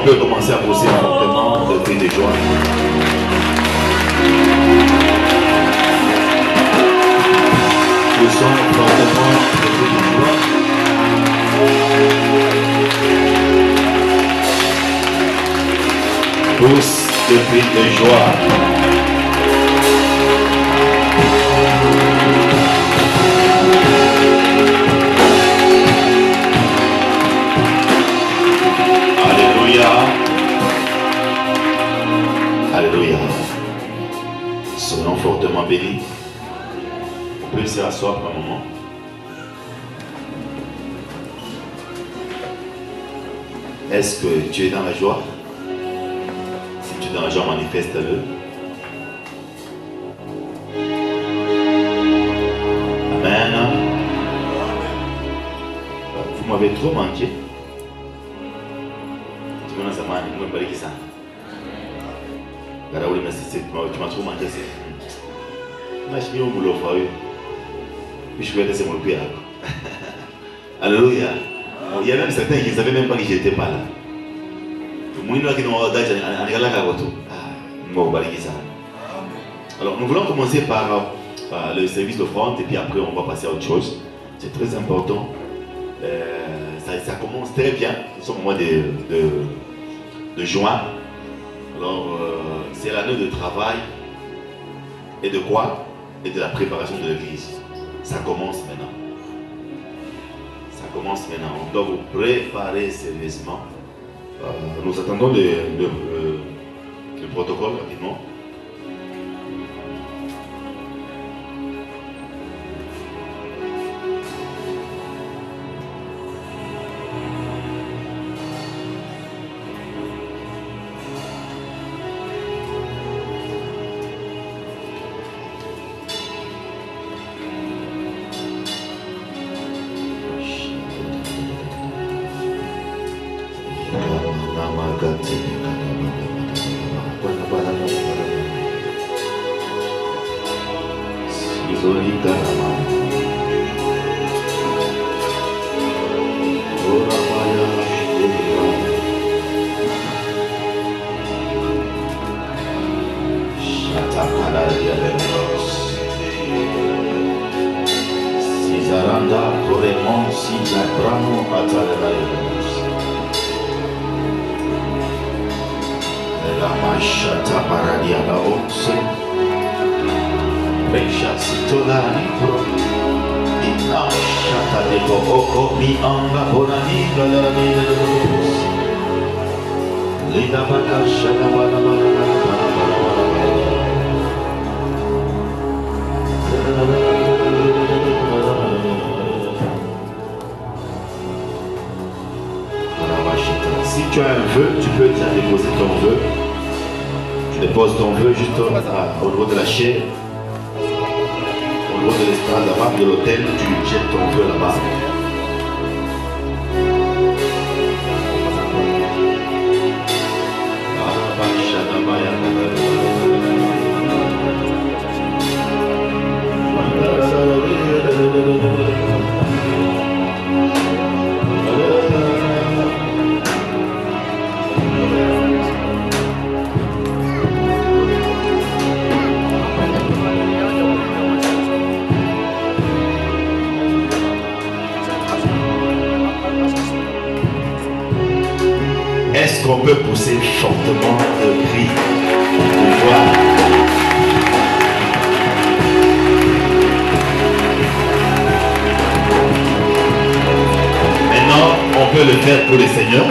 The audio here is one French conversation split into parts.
on peut commencer à pousser fortement de cris de joie. Poussons fortement de cris de joie. Pousse de cris de joie. Alléluia. Soyons fortement bénis. On peut se rasseoir pour un moment. Est-ce que tu es dans la joie? Si tu es dans la joie, manifeste-le. Amen. Vous m'avez trop manqué. Tu m'as zamani, Mungu mbariki sana. Gara ule mesisi tu m'as trop manqué c'est. Machini au mulofa huyo. Je vais laisser mon père. Alléluia. Il y a même certains qui ne savaient même pas que j'étais pas là. Alors nous voulons commencer par le service d'offrande et puis après on va passer à autre chose. C'est très important. Ça commence très bien. Nous sommes au mois de juin. Alors c'est l'année de travail et de quoi? Et de la préparation de l'église. Ça commence maintenant. Ça commence maintenant. On doit vous préparer sérieusement. Nous attendons le protocole rapidement. Si tu as un vœu, tu peux déjà déposer ton vœu. Tu déposes ton vœu juste au niveau de la chaire, au niveau de l'estrade là-bas, de l'hôtel, tu jettes ton vœu là-bas. Est-ce qu'on peut pousser fortement de cris de joie? Maintenant, on peut le faire pour le Seigneur.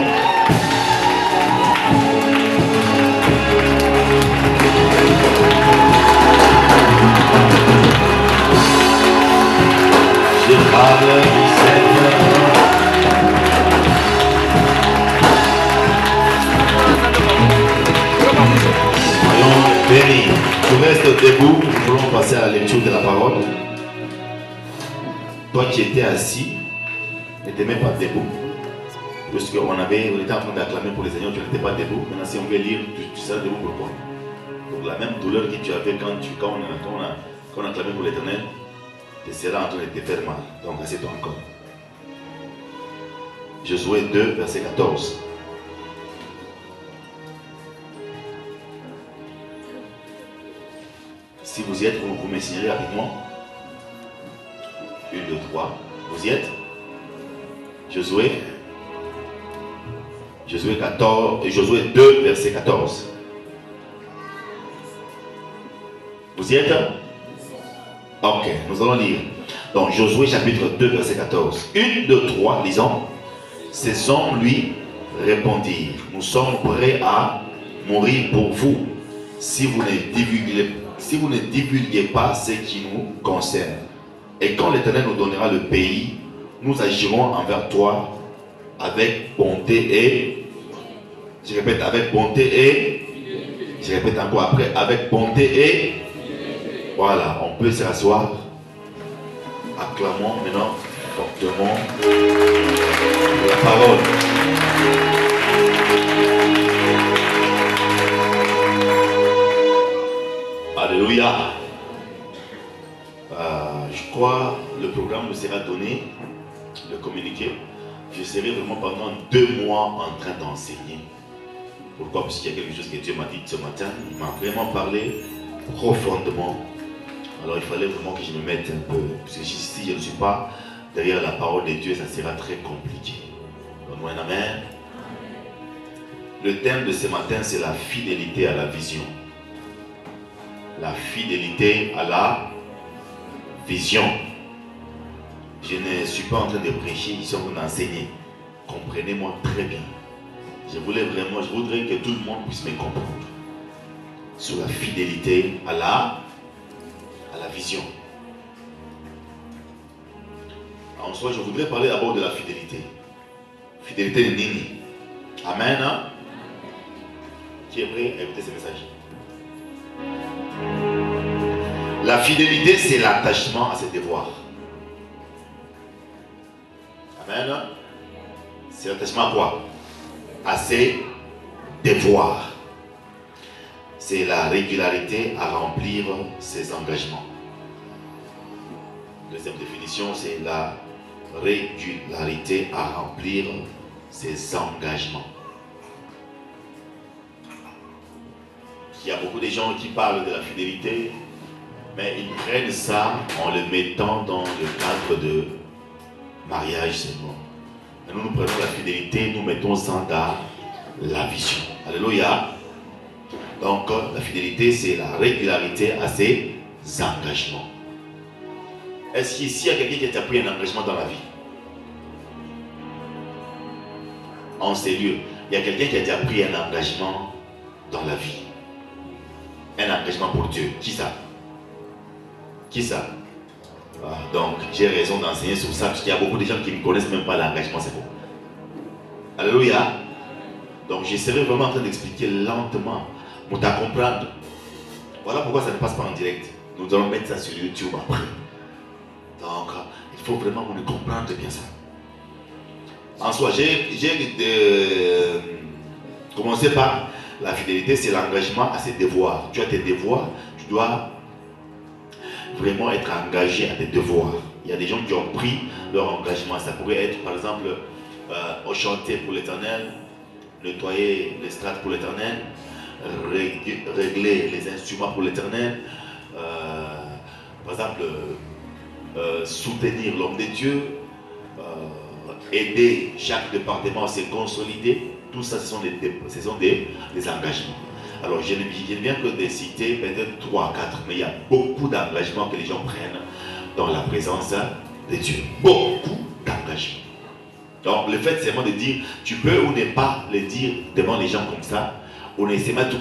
Je parle du Seigneur. Béni, tu restes debout, nous voulons passer à la lecture de la parole. Toi qui étais assis, n'étais même pas debout. Puisqu'on était en train d'acclamer pour les Seigneurs, tu n'étais pas debout. Maintenant, si on veut lire, tu seras debout pourquoi? Donc la même douleur que tu avais quand on a clamé pour l'Éternel, tu seras en train de te faire mal. Donc assieds-toi encore. Josué 2, verset 14. vous y êtes, vous me signalez rapidement. 1, 2, 3. Vous y êtes? Josué 14, Josué 2, verset 14. Vous y êtes? Ok, nous allons lire. Donc Josué chapitre 2, verset 14. 1, 2, 3, lisons. Ces hommes lui répondirent, nous sommes prêts à mourir pour vous si vous ne divulguez pas ce qui nous concerne. Et quand l'Éternel nous donnera le pays, nous agirons envers toi avec bonté et, je répète, avec bonté et, je répète encore après, avec bonté et, voilà, on peut s'asseoir. Acclamons maintenant fortement la parole. Alléluia. Je crois le programme nous sera donné, le communiqué. Je serai vraiment pendant 2 mois en train d'enseigner. Pourquoi? Parce qu'il y a quelque chose que Dieu m'a dit ce matin. Il m'a vraiment parlé profondément. Alors il fallait vraiment que je me mette un peu. Parce que si je ne suis pas derrière la parole de Dieu, ça sera très compliqué. Donne-moi un amen. Le thème de ce matin, c'est la fidélité à la vision. La fidélité à la vision. Je ne suis pas en train de prêcher, je suis en train d'enseigner. Comprenez-moi très bien. Je voudrais que tout le monde puisse me comprendre. Sur la fidélité à la vision. En soi, je voudrais parler d'abord de la fidélité. Fidélité de Nini. Amen. Qui est prêt à écouter ce message? La fidélité, c'est l'attachement à ses devoirs. Amen. C'est l'attachement à quoi? À ses devoirs. C'est la régularité à remplir ses engagements. Deuxième définition, c'est la régularité à remplir ses engagements. Il y a beaucoup de gens qui parlent de la fidélité, mais ils prennent ça en le mettant dans le cadre de mariage seulement. Et nous prenons la fidélité, nous mettons ça dans la vision. Alléluia. Donc la fidélité, c'est la régularité à ses engagements. Est-ce qu'ici, il y a quelqu'un qui a déjà pris un engagement dans la vie? En sérieux, il y a quelqu'un qui a déjà pris un engagement dans la vie. Un engagement pour Dieu. Qui ça? Qui ça? Donc, j'ai raison d'enseigner sur ça, parce qu'il y a beaucoup de gens qui ne connaissent même pas l'engagement, c'est bon. Alléluia. Donc, je serai vraiment en train d'expliquer lentement pour te comprendre. Voilà pourquoi ça ne passe pas en direct. Nous allons mettre ça sur YouTube après. Donc, il faut vraiment nous comprendre bien ça. En soi, j'ai commencé par la fidélité, c'est l'engagement à ses devoirs. Tu as tes devoirs, tu dois vraiment être engagé à tes devoirs. Il y a des gens qui ont pris leur engagement. Ça pourrait être, par exemple, chanter pour l'Éternel, nettoyer les strates pour l'Éternel, régler les instruments pour l'Éternel, par exemple, soutenir l'homme de Dieu, aider chaque département à se consolider. Tout ça, ce sont des engagements. Alors, je ne viens que de citer peut-être 3, 4, mais il y a beaucoup d'engagements que les gens prennent dans la présence de Dieu. Beaucoup d'engagements. Donc, le fait seulement de dire, tu peux ou ne pas le dire devant les gens comme ça. On essaie de tout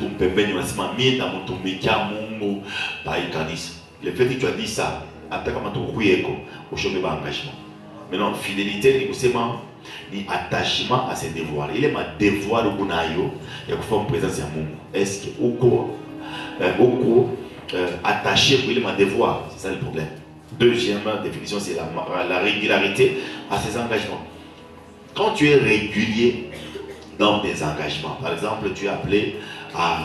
le fait que tu as dit ça, après comment tu as dit engagement. Maintenant, fidélité, ni attachement à ses devoirs. Il est ma devoir au Bunayo, il y a une forme présence à mon. Est-ce que au attaché pour il est ma devoir? C'est ça le problème. Deuxième définition, c'est la régularité à ses engagements. Quand tu es régulier dans tes engagements, par exemple, tu es appelé à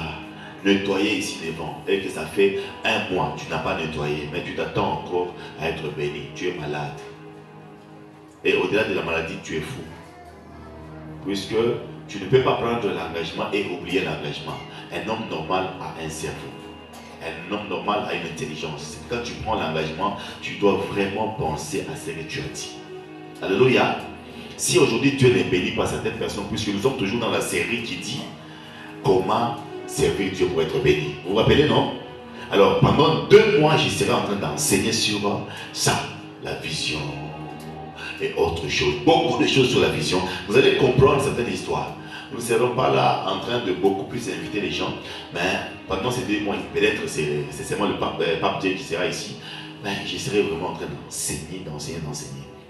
nettoyer ici devant et que ça fait 1 mois, tu n'as pas nettoyé, mais tu t'attends encore à être béni. Tu es malade. Et au-delà de la maladie, tu es fou. Puisque tu ne peux pas prendre l'engagement et oublier l'engagement. Un homme normal a un cerveau. Un homme normal a une intelligence. Quand tu prends l'engagement, tu dois vraiment penser à ce que tu as dit. Alléluia. Si aujourd'hui Dieu n'est béni par certaines personnes, puisque nous sommes toujours dans la série qui dit comment servir Dieu pour être béni. Vous vous rappelez, non? Alors, pendant 2 mois, je serai en train d'enseigner sur ça, la vision et autres choses. Beaucoup de choses sur la vision. Vous allez comprendre certaines histoires. Nous ne serons pas là en train de beaucoup plus inviter les gens, mais pendant ces 2 mois, peut-être c'est seulement le pape Dieu qui sera ici, mais je serai vraiment en train d'enseigner.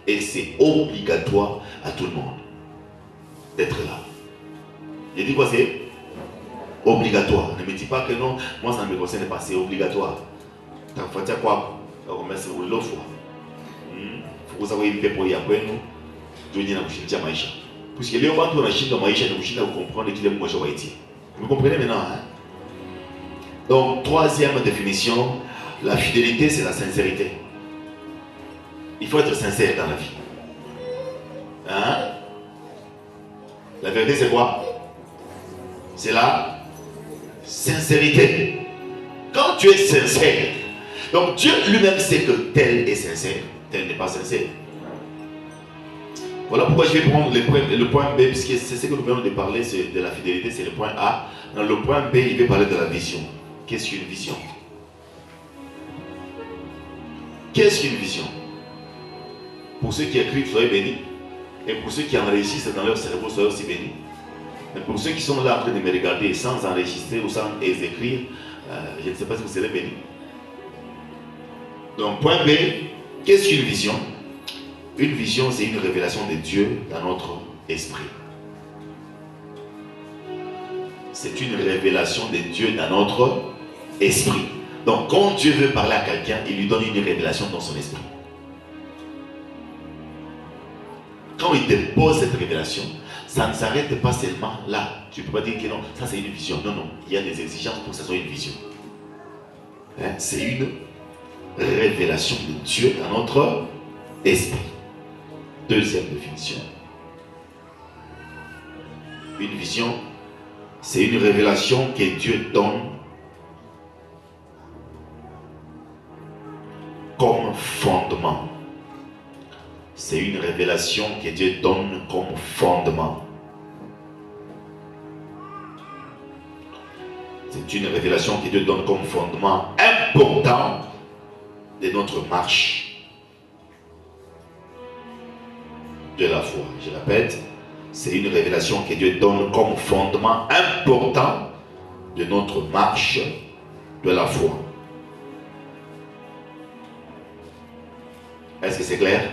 Et c'est obligatoire à tout le monde d'être là. Je dis quoi, c'est obligatoire. Ne me dis pas que non, moi ça ne me concerne pas, c'est obligatoire. T'as fait quoi? On met sur l'autre fois. Faut que vous ayez une paix pour y avoir nous. Je vais dire à Maïcha. Puisque les gens qui ont Chine dans Maïcha, vous comprenez qu'il est moi je vais dire. Vous comprenez maintenant, hein? Donc, 3e définition, la fidélité, c'est la sincérité. Il faut être sincère dans la vie. Hein? La vérité, c'est quoi? C'est la sincérité. Quand tu es sincère, donc Dieu lui-même sait que tel est sincère, tel n'est pas sincère. Voilà pourquoi je vais prendre le point B, puisque c'est ce que nous venons de parler de la fidélité, c'est le point A. Dans le point B, je vais parler de la vision. Qu'est-ce qu'une vision? Qu'est-ce qu'une vision? Pour ceux qui écrivent, soyez bénis. Et pour ceux qui enregistrent dans leur cerveau, soyez aussi bénis. Mais pour ceux qui sont là en train de me regarder sans enregistrer ou sans écrire, je ne sais pas si vous serez bénis. Donc, point B, qu'est-ce qu'une vision? Une vision, c'est une révélation de Dieu dans notre esprit. C'est une révélation de Dieu dans notre esprit. Donc, quand Dieu veut parler à quelqu'un, il lui donne une révélation dans son esprit. Quand il te pose cette révélation, ça ne s'arrête pas seulement là. Tu ne peux pas dire que non, ça c'est une vision. Non, non, il y a des exigences pour que ça soit une vision. Hein? C'est une révélation de Dieu dans notre esprit. 2e définition. Une vision, c'est une révélation que Dieu donne comme fondement. C'est une révélation que Dieu donne comme fondement. C'est une révélation que Dieu donne comme fondement important de notre marche de la foi. Je répète, c'est une révélation que Dieu donne comme fondement important de notre marche de la foi. Est-ce que c'est clair?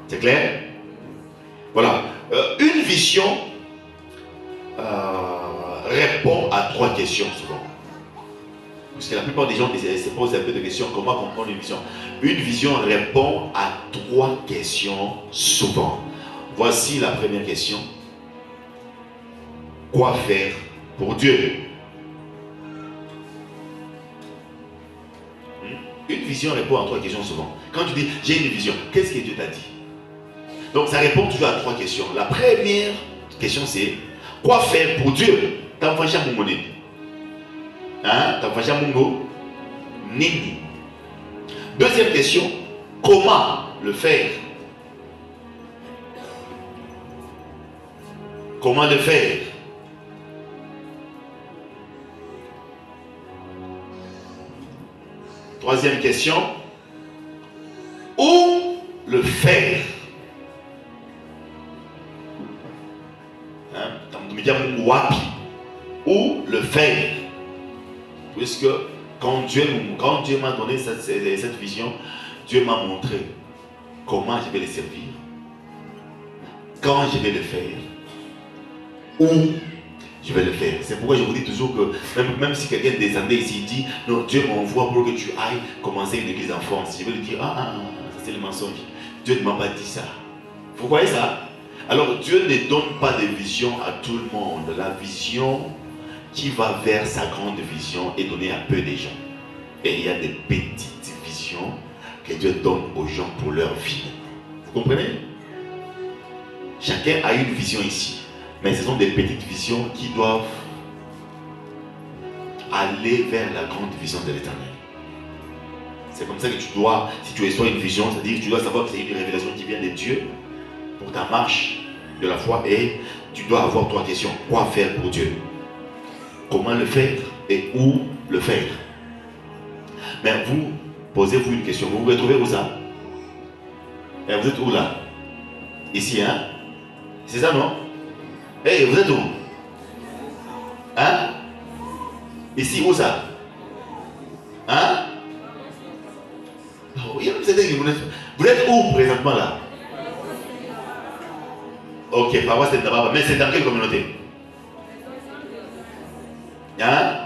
C'est clair? Voilà. Une vision répond à 3 questions souvent. Parce que la plupart des gens se posent un peu de questions. Comment comprendre une vision? Une vision répond à 3 questions souvent. Voici la première question. Quoi faire pour Dieu? Une vision répond à 3 questions souvent. Quand tu dis j'ai une vision, qu'est-ce que Dieu t'a dit? Donc ça répond toujours à 3 questions. La première question c'est quoi faire pour Dieu? T'envoies mon monnaie. Hein? T'envoies mon nini. Deuxième question, comment le faire? Comment le faire? Troisième question, où le faire? Où le faire? Puisque quand Dieu m'a donné cette vision, Dieu m'a montré comment je vais le servir, quand je vais le faire, où je vais le faire. C'est pourquoi je vous dis toujours que même si quelqu'un des années ici dit non, Dieu m'envoie pour que tu ailles commencer une église en France, je vais lui dire ça c'est le mensonge. Dieu ne m'a pas dit ça. Vous voyez ça? Alors Dieu ne donne pas de vision à tout le monde. La vision qui va vers sa grande vision est donnée à peu de gens. Et il y a des petites visions que Dieu donne aux gens pour leur vie. Vous comprenez? Chacun a une vision ici. Mais ce sont des petites visions qui doivent aller vers la grande vision de l'éternel. C'est comme ça que tu dois, si tu reçois une vision, c'est-à-dire que tu dois savoir que c'est une révélation qui vient de Dieu pour ta marche de la foi, et tu dois avoir trois questions. Quoi faire pour Dieu? Comment le faire et où le faire? Mais vous, posez-vous une question. Vous vous retrouvez où ça? Et vous êtes où là? Ici, hein? C'est ça, non? Hey, vous êtes où? Hein? Ici, où ça? Hein? Oh, vous êtes où présentement là? Ok, paroisse c'est d'abord, mais c'est dans quelle communauté? Hein?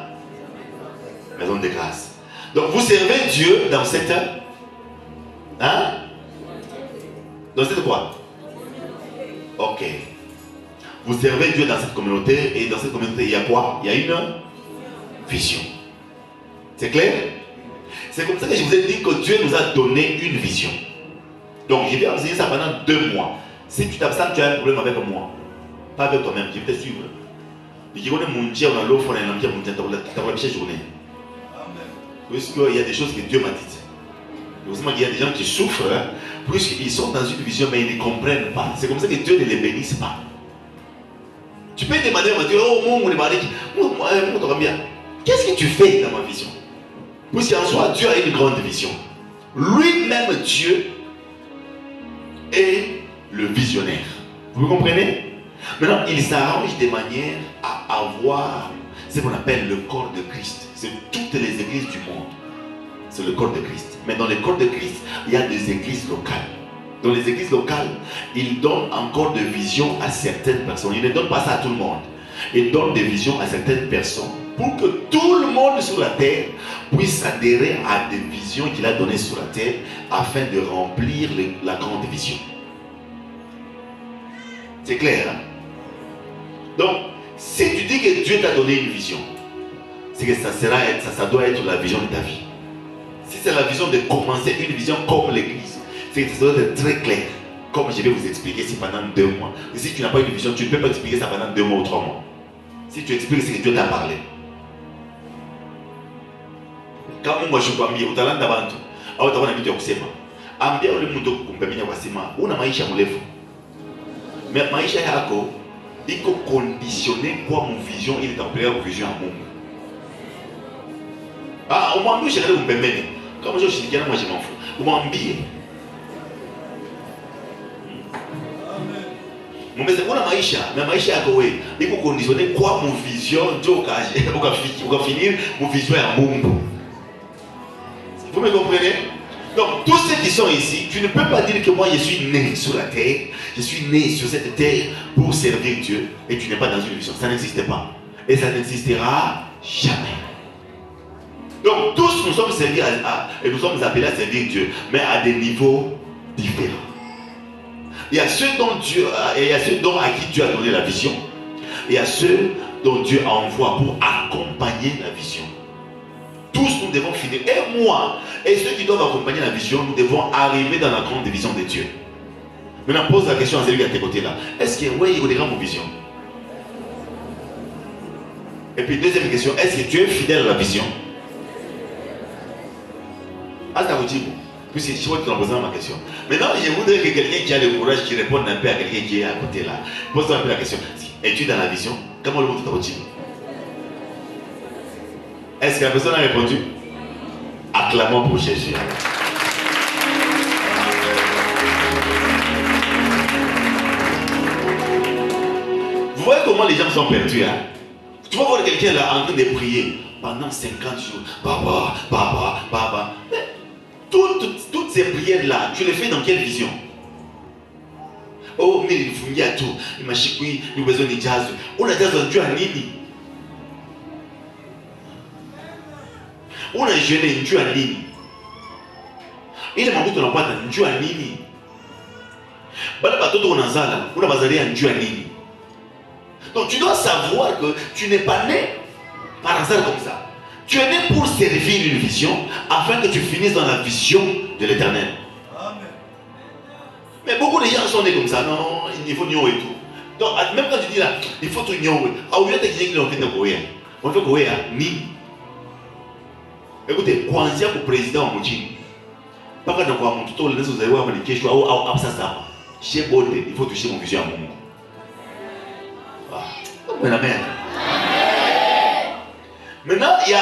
Maison de grâce. Donc vous servez Dieu dans cette... Hein? Dans cette quoi? Ok. Vous servez Dieu dans cette communauté, et dans cette communauté il y a quoi? Il y a une vision. C'est clair? C'est comme ça que je vous ai dit que Dieu nous a donné une vision. Donc je vais enseigner ça pendant 2 mois. Si tu t'absentes, tu as un problème avec moi. Pas avec toi-même, je vais te suivre. Je connais mon Dieu, on a l'offre, on a l'amitié, on a la journée. Puisqu'il y a des choses que Dieu m'a dites. Heureusement qu'il y a des gens qui souffrent, hein, puisqu'ils sont dans une vision, mais ils ne comprennent pas. C'est comme ça que Dieu ne les bénisse pas. Tu peux demander à Dieu, oh mon mari, moi, bien. Qu'est-ce que tu fais dans ma vision? Puisqu'en soi, Dieu a une grande vision. Lui-même, Dieu, est le visionnaire. Vous comprenez? Maintenant, il s'arrange de manière à avoir ce qu'on appelle le corps de Christ. C'est toutes les églises du monde. C'est le corps de Christ. Mais dans le corps de Christ, il y a des églises locales. Dans les églises locales, il donne encore des visions à certaines personnes. Il ne donne pas ça à tout le monde. Il donne des visions à certaines personnes pour que tout le monde sur la terre puisse adhérer à des visions qu'il a données sur la terre afin de remplir la grande vision. C'est clair, hein? Donc, si tu dis que Dieu t'a donné une vision, c'est que ça doit être la vision de ta vie. Si c'est la vision de commencer une vision comme l'église, c'est que ça doit être très clair. Comme je vais vous expliquer si pendant 2 mois. Et si tu n'as pas une vision, tu ne peux pas expliquer ça pendant 2 mois ou 3 mois. Si tu expliques, c'est que Dieu t'a parlé. Quand moi je suis pas mis au talent d'avant tout, alors tu vas m'inviter au cinéma. Ambia le monde kumpemenya kwa sima, una maisha mrefu. Mais maisha yako iko conditionné kwa mon vision ili tampeleka kwa vision ya Mungu. Ah, umwambie shekale kumpemenya. Kama je ushirikiana moi je m'en fous. Umwambie. Mbese kuna maisha, mais maisha yako wewe iko conditionné kwa mon vision ndio ukafinir mon vision ya Mungu. Vous me comprenez? Donc, tous ceux qui sont ici, tu ne peux pas dire que moi je suis né sur la terre, je suis né sur cette terre pour servir Dieu, et tu n'es pas dans une vision. Ça n'existe pas. Et ça n'existera jamais. Donc, tous nous sommes servis et nous sommes appelés à servir Dieu, mais à des niveaux différents. Il y a ceux à qui Dieu a donné la vision, et il y a ceux dont Dieu envoie pour accompagner la vision. Tous nous devons finir, et moi, et ceux qui doivent accompagner la vision, nous devons arriver dans la grande vision de Dieu. Maintenant, pose la question à celui qui est à tes côtés là. Est-ce que oui, il y a une vision? Et puis, deuxième question, est-ce que tu es fidèle à la vision? Puisque je vois que tu as posé ma question. Maintenant, je voudrais que quelqu'un qui a le courage qui réponde un peu à quelqu'un qui est à côté là. Pose-toi un peu la question. Es-tu dans la vision? Comment le monde t'a dit? Est-ce que la personne a répondu? Acclamons pour Jésus. Vous voyez comment les gens sont perdus, hein? Tu vas voir quelqu'un là en train de prier pendant 50 jours. Baba, baba, baba. Mais toutes ces prières là, tu les fais dans quelle vision? Oh, mais il faut y a tout. Il m'a chicoui, il a besoin de jazz. On a jazz en Dieu à Nini. On a jeûné Dieu à Nini. Il m'a dit qu'on n'a pas de Dieu à Nini. Bala batoto on a zala, on a bazali en Dieu à Nini. Donc tu dois savoir que tu n'es pas né par hasard comme ça. Tu es né pour servir une vision afin que tu finisses dans la vision de l'éternel. Mais beaucoup de gens sont nés comme ça. Non, il faut ignorer tout. Donc même quand tu dis là, il faut tout ignorer. Ah oui, tu as dit qu'il faut faire quoi? On fait quoi? Ni. Écoutez, quand il y a le président en Moutine, pas quand on a tout le reste, vous allez voir les questions, chez Bodé, il faut toucher mon vision à mon monde. Mais la merde. Maintenant, il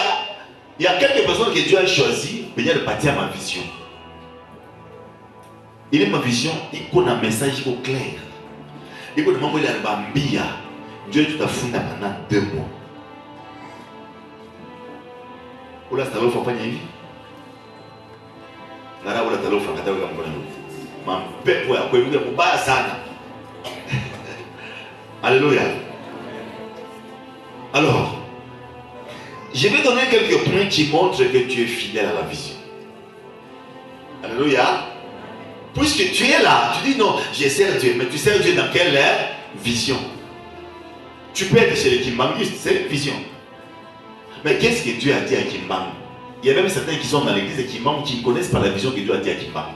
y a quelques personnes que Dieu a choisi pour venir partir à ma vision. Il est ma vision, il connaît un message au clair. Il connaît un bambia. Dieu tout a fondé pendant 2 mois. Oula, c'est un peu de vie. Nara oula talo fakata oula mkono. Mampepo ya kwa hivyo mbaya sana. Alléluia. Alors, je vais donner quelques points qui montrent que tu es fidèle à la vision. Alléluia. Puisque tu es là, tu dis non, je sers Dieu, mais tu sers Dieu dans quelle vision? Tu peux être chez les kimbangistes, c'est une vision. Mais qu'est-ce que Dieu a dit à Kimbang? Il y a même certains qui sont dans l'église de Kimbang qui ne connaissent pas la vision que Dieu a dit à Kimbang.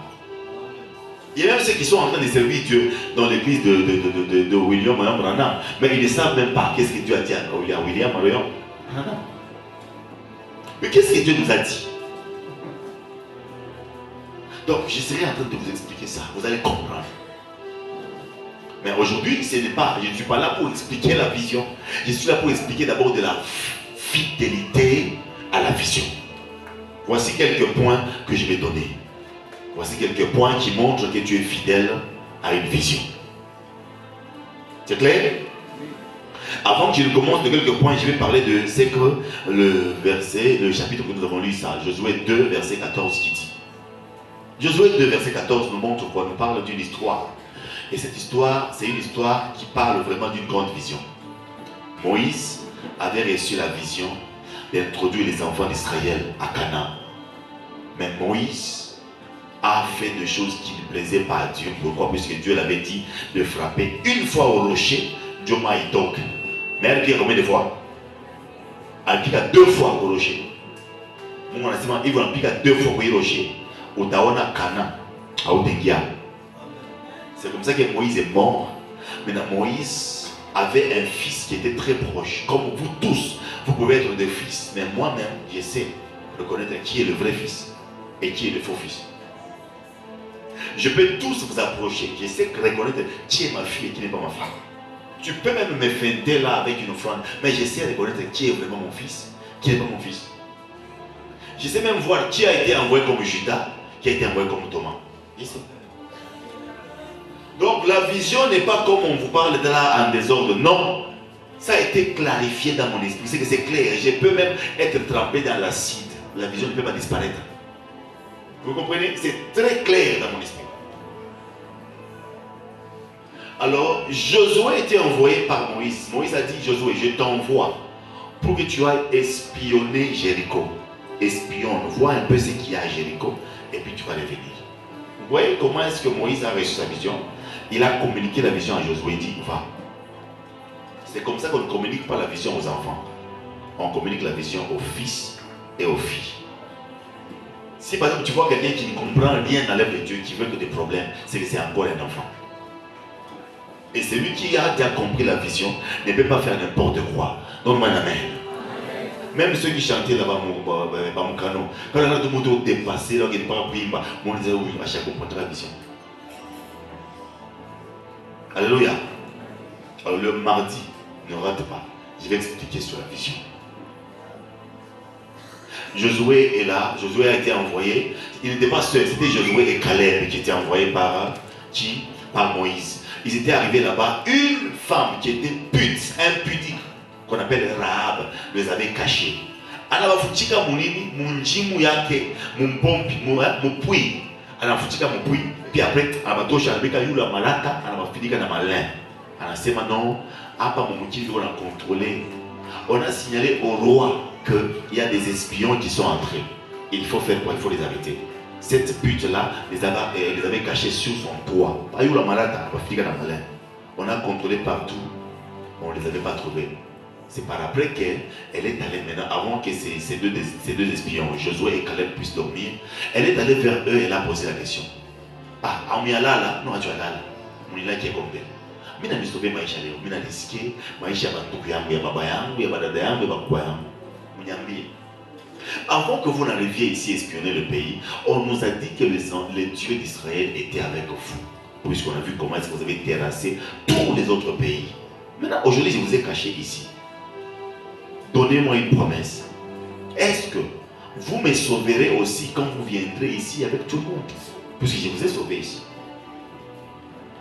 Il y a même ceux qui sont en train de servir Dieu dans l'église de William Branham, mais ils ne savent même pas qu'est-ce que Dieu a dit à William Branham. Mais qu'est-ce que Dieu nous a dit? Donc, je serai en train de vous expliquer ça. Vous allez comprendre. Mais aujourd'hui, je ne suis pas là pour expliquer la vision. Je suis là pour expliquer d'abord de la fidélité à la vision. Voici quelques points que je vais donner. Voici quelques points qui montrent que tu es fidèle à une vision. C'est clair? Avant que je commence de quelques points, je vais parler de ce que le chapitre que nous avons lu, ça, Josué 2, verset 14 qui dit. Josué 2, verset 14 nous montre quoi? Nous parle d'une histoire. Et cette histoire, c'est une histoire qui parle vraiment d'une grande vision. Moïse avait reçu la vision d'introduire les enfants d'Israël à Canaan. Mais Moïse a fait des choses qui ne plaisaient pas à Dieu. Pourquoi? Puisque Dieu l'avait dit de frapper une fois au rocher, Dieu m'a dit donc. Mais elle dit combien de fois? Elle dit 2 fois au rocher. Mon enseignement, il va appliquer 2 fois au rocher. Au Taona Canaan, à Otengia. C'est comme ça que Moïse est mort. Maintenant, Moïse avait un fils qui était très proche. Comme vous tous, vous pouvez être des fils. Mais moi-même, je sais reconnaître qui est le vrai fils et qui est le faux fils. Je peux tous vous approcher. Je sais reconnaître qui est ma fille et qui n'est pas ma fille. Tu peux même me feinter là avec une offrande. Mais je sais reconnaître qui est vraiment mon fils, qui n'est pas mon fils. Je sais même voir qui a été envoyé comme Judas, qui a été envoyé comme Thomas. Je sais. Donc la vision n'est pas comme on vous parle de là en désordre. Non. Ça a été clarifié dans mon esprit. C'est que c'est clair. Je peux même être trempé dans l'acide. La vision ne peut pas disparaître. Vous comprenez? C'est très clair dans mon esprit. Alors, Josué était envoyé par Moïse. Moïse a dit, Josué, je t'envoie pour que tu ailles espionner Jéricho. Espionne, vois un peu ce qu'il y a à Jéricho, et puis tu vas revenir. Vous voyez comment est-ce que Moïse a reçu sa vision? Il a communiqué la vision à Josué, il dit, va. C'est comme ça qu'on ne communique pas la vision aux enfants. On communique la vision aux fils et aux filles. Si par exemple tu vois quelqu'un qui ne comprend rien dans l'œuvre de Dieu, qui veut que des problèmes, c'est que c'est encore un enfant. Et celui qui a déjà compris la vision ne peut pas faire n'importe quoi. Donne-moi un amen. Même ceux qui chantaient là-bas, mon canon, quand on a tout le monde dépassé, là, il n'y a pas de pas, on disait oui, à chaque fois, la vision. Alléluia. Alors le mardi, ne rate pas. Je vais expliquer sur la vision. Josué est là. Josué a été envoyé. Il n'était pas seul. C'était Josué et Caleb qui étaient envoyés par qui? Par Moïse. Ils étaient arrivés là-bas. Une femme qui était pute, impudique, qu'on appelle Rahab, les avait cachés. Anabafutika munini, munjimu yake, mumpompi, mupui. Anafutika mupui. Puis après, anabatosha anabeka yula malaka, anabafinika na malin. Anasema non, hapa mumukini on a contrôlé. On a signalé au roi qu'il y a des espions qui sont entrés. Il faut faire quoi? Il faut les arrêter. Cette pute-là, les avait cachés sur son toit. On a contrôlé partout. On ne les avait pas trouvés. C'est par après qu'elle est allée maintenant, avant que ces deux espions, Josué et Caleb, puissent dormir. Elle est allée vers eux et elle a posé la question. Ah, on est là, non, tu es là. On est là qui est comme elle. Mina nisome maisha leo, mina nisikie maisha ya bandugu yangu, ya baba yangu, ya badada yangu, ya bakubwa yangu. Mniambie. Avant que vous n'arriviez ici espionner le pays, on nous a dit que les dieux d'Israël étaient avec vous. Puisqu'on a vu comment est-ce que vous avez terrassé tous les autres pays. Maintenant, aujourd'hui, je vous ai caché ici. Donnez-moi une promesse. Est-ce que vous me sauverez aussi quand vous viendrez ici avec tout le monde? Puisque je vous ai sauvé ici.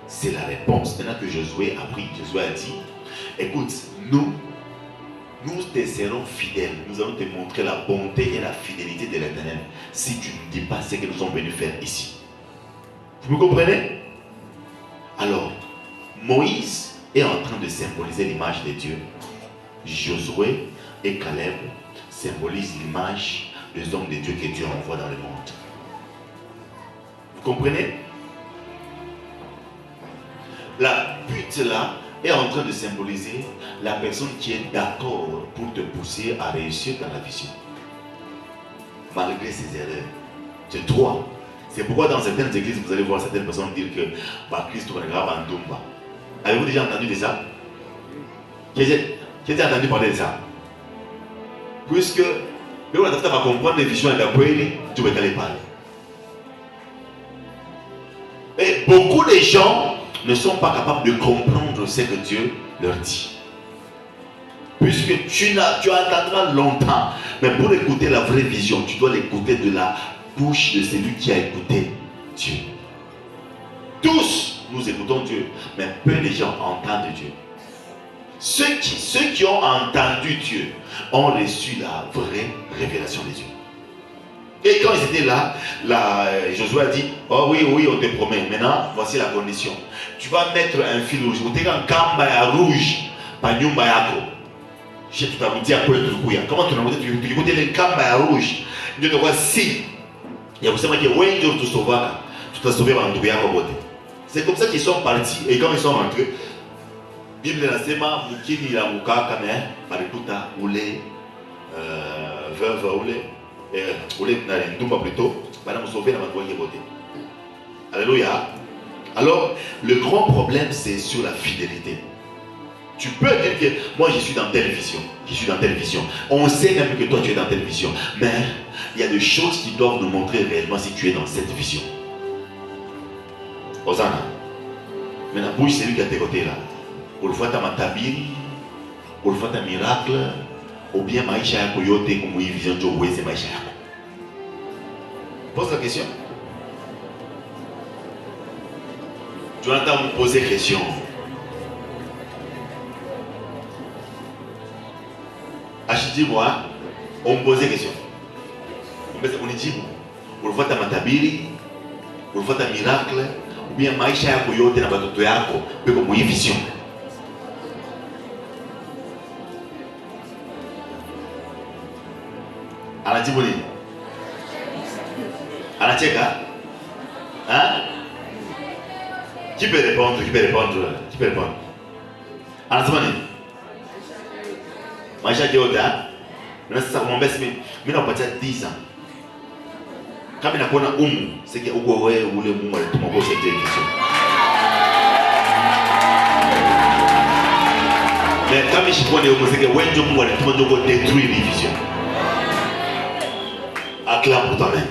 C'est la réponse. Maintenant que Josué a pris, Josué a dit, écoute, nous te serons fidèles. Nous allons te montrer la bonté et la fidélité de l'Éternel si tu ne dis pas ce que nous sommes venus faire ici. Vous me comprenez? Alors, Moïse est en train de symboliser l'image de Dieu. Josué et Caleb symbolisent l'image des hommes de Dieu que Dieu envoie dans le monde. Vous comprenez? La butte là est en train de symboliser la personne qui est d'accord pour te pousser à réussir dans la vision. Malgré ses erreurs. C'est toi. C'est pourquoi dans certaines églises, vous allez voir certaines personnes dire que Christ est grave en Dumba. Avez-vous déjà entendu de ça? Qui a entendu parler de ça? Puisque on va comprendre les visions et d'après, tu vas aller parler. Et beaucoup de gens ne sont pas capables de comprendre ce que Dieu leur dit. Puisque tu attendras longtemps. Mais pour écouter la vraie vision, tu dois l'écouter de la bouche de celui qui a écouté Dieu. Tous nous écoutons Dieu, mais peu de gens entendent Dieu. Ceux qui ont entendu Dieu ont reçu la vraie révélation de Dieu. Et quand ils étaient là, Josué a dit, oh oui, on te promet. Maintenant, voici la condition. Tu vas mettre un fil rouge. Tu vas mettre un fil rouge. Comment tu vas dire comment tu vas dire tu vas dire le camba rouge. Dieu te voit si. Il y a forcément qui est tu sauver. Tu t'as sauvé par un. C'est comme ça qu'ils sont partis. Et quand ils sont rentrés, Bible nasema mukini la mukaka mais barikuta ule veuve ule na ndumba plutôt bana me sauver na bantu qui voté. Alléluia. Alors le grand problème c'est sur la fidélité. Tu peux dire que moi je suis dans telle vision, On sait même que toi tu es dans telle vision, mais il y a des choses qui doivent nous montrer réellement si tu es dans cette vision. Hosanna. Maintenant bouge celui qui a tes côtés là. Pour le faire ta matabiri, pour le faire ta miracle, ou bien maisha yako yote comme une vision de c'est maisha yako. Pose la question. Jonathan me poser question. Dis-moi, on me posait question. On dit, pour le faire ta matabiri, pour le faire ta miracle, ou bien maisha yako yote na batoto yako, comme une vision. Anatibuli. Anacheka? Hein? Qui peut répondre? Anatimani? Maisha Yoda. Maintenant c'est ça mon best mais non pas 10 ans. Kama inakuona c'est que uko wewe ule Mungu alituma kwa cette vision. Mais kama je connais c'est que wewe ndio Mungu alituma ndio détruire les visions. Acclame pour toi-même.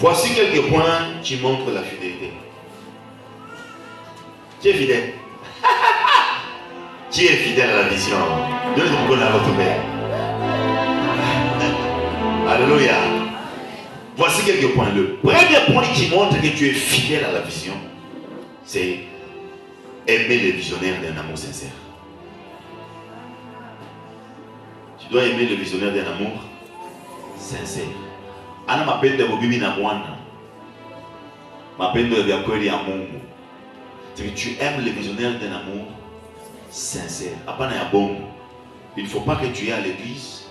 Voici quelques points qui montrent la fidélité. Qui est fidèle? Qui est fidèle à la vision? Donnez ton bonheur à votre Père. Alléluia. Voici quelques points. Le premier point qui montre que tu es fidèle à la vision, c'est aimer les visionnaires d'un amour sincère. Tu dois aimer le visionnaire d'un amour sincère. Ana mapendo ya bibi na mwana. Mapendo ya kweli ya Mungu. C'est que tu aimes le visionnaire d'un amour sincère. Apana ya bongo. Il ne faut pas que tu ailles à l'église.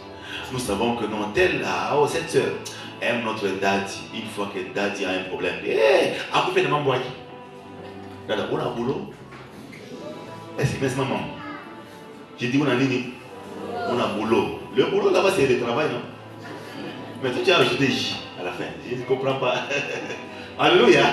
Nous savons que non, telle, cette soeur aime notre daddy. Une fois que daddy a un problème, à coup fait de m'envoyer. Dada, on a boulot. Est-ce que c'est maman? J'ai dit, on a nini? On a boulot. Le boulot là-bas, c'est le travail, non? Mais toi, tu as ajouté J à la fin. Je ne comprends pas. Alléluia.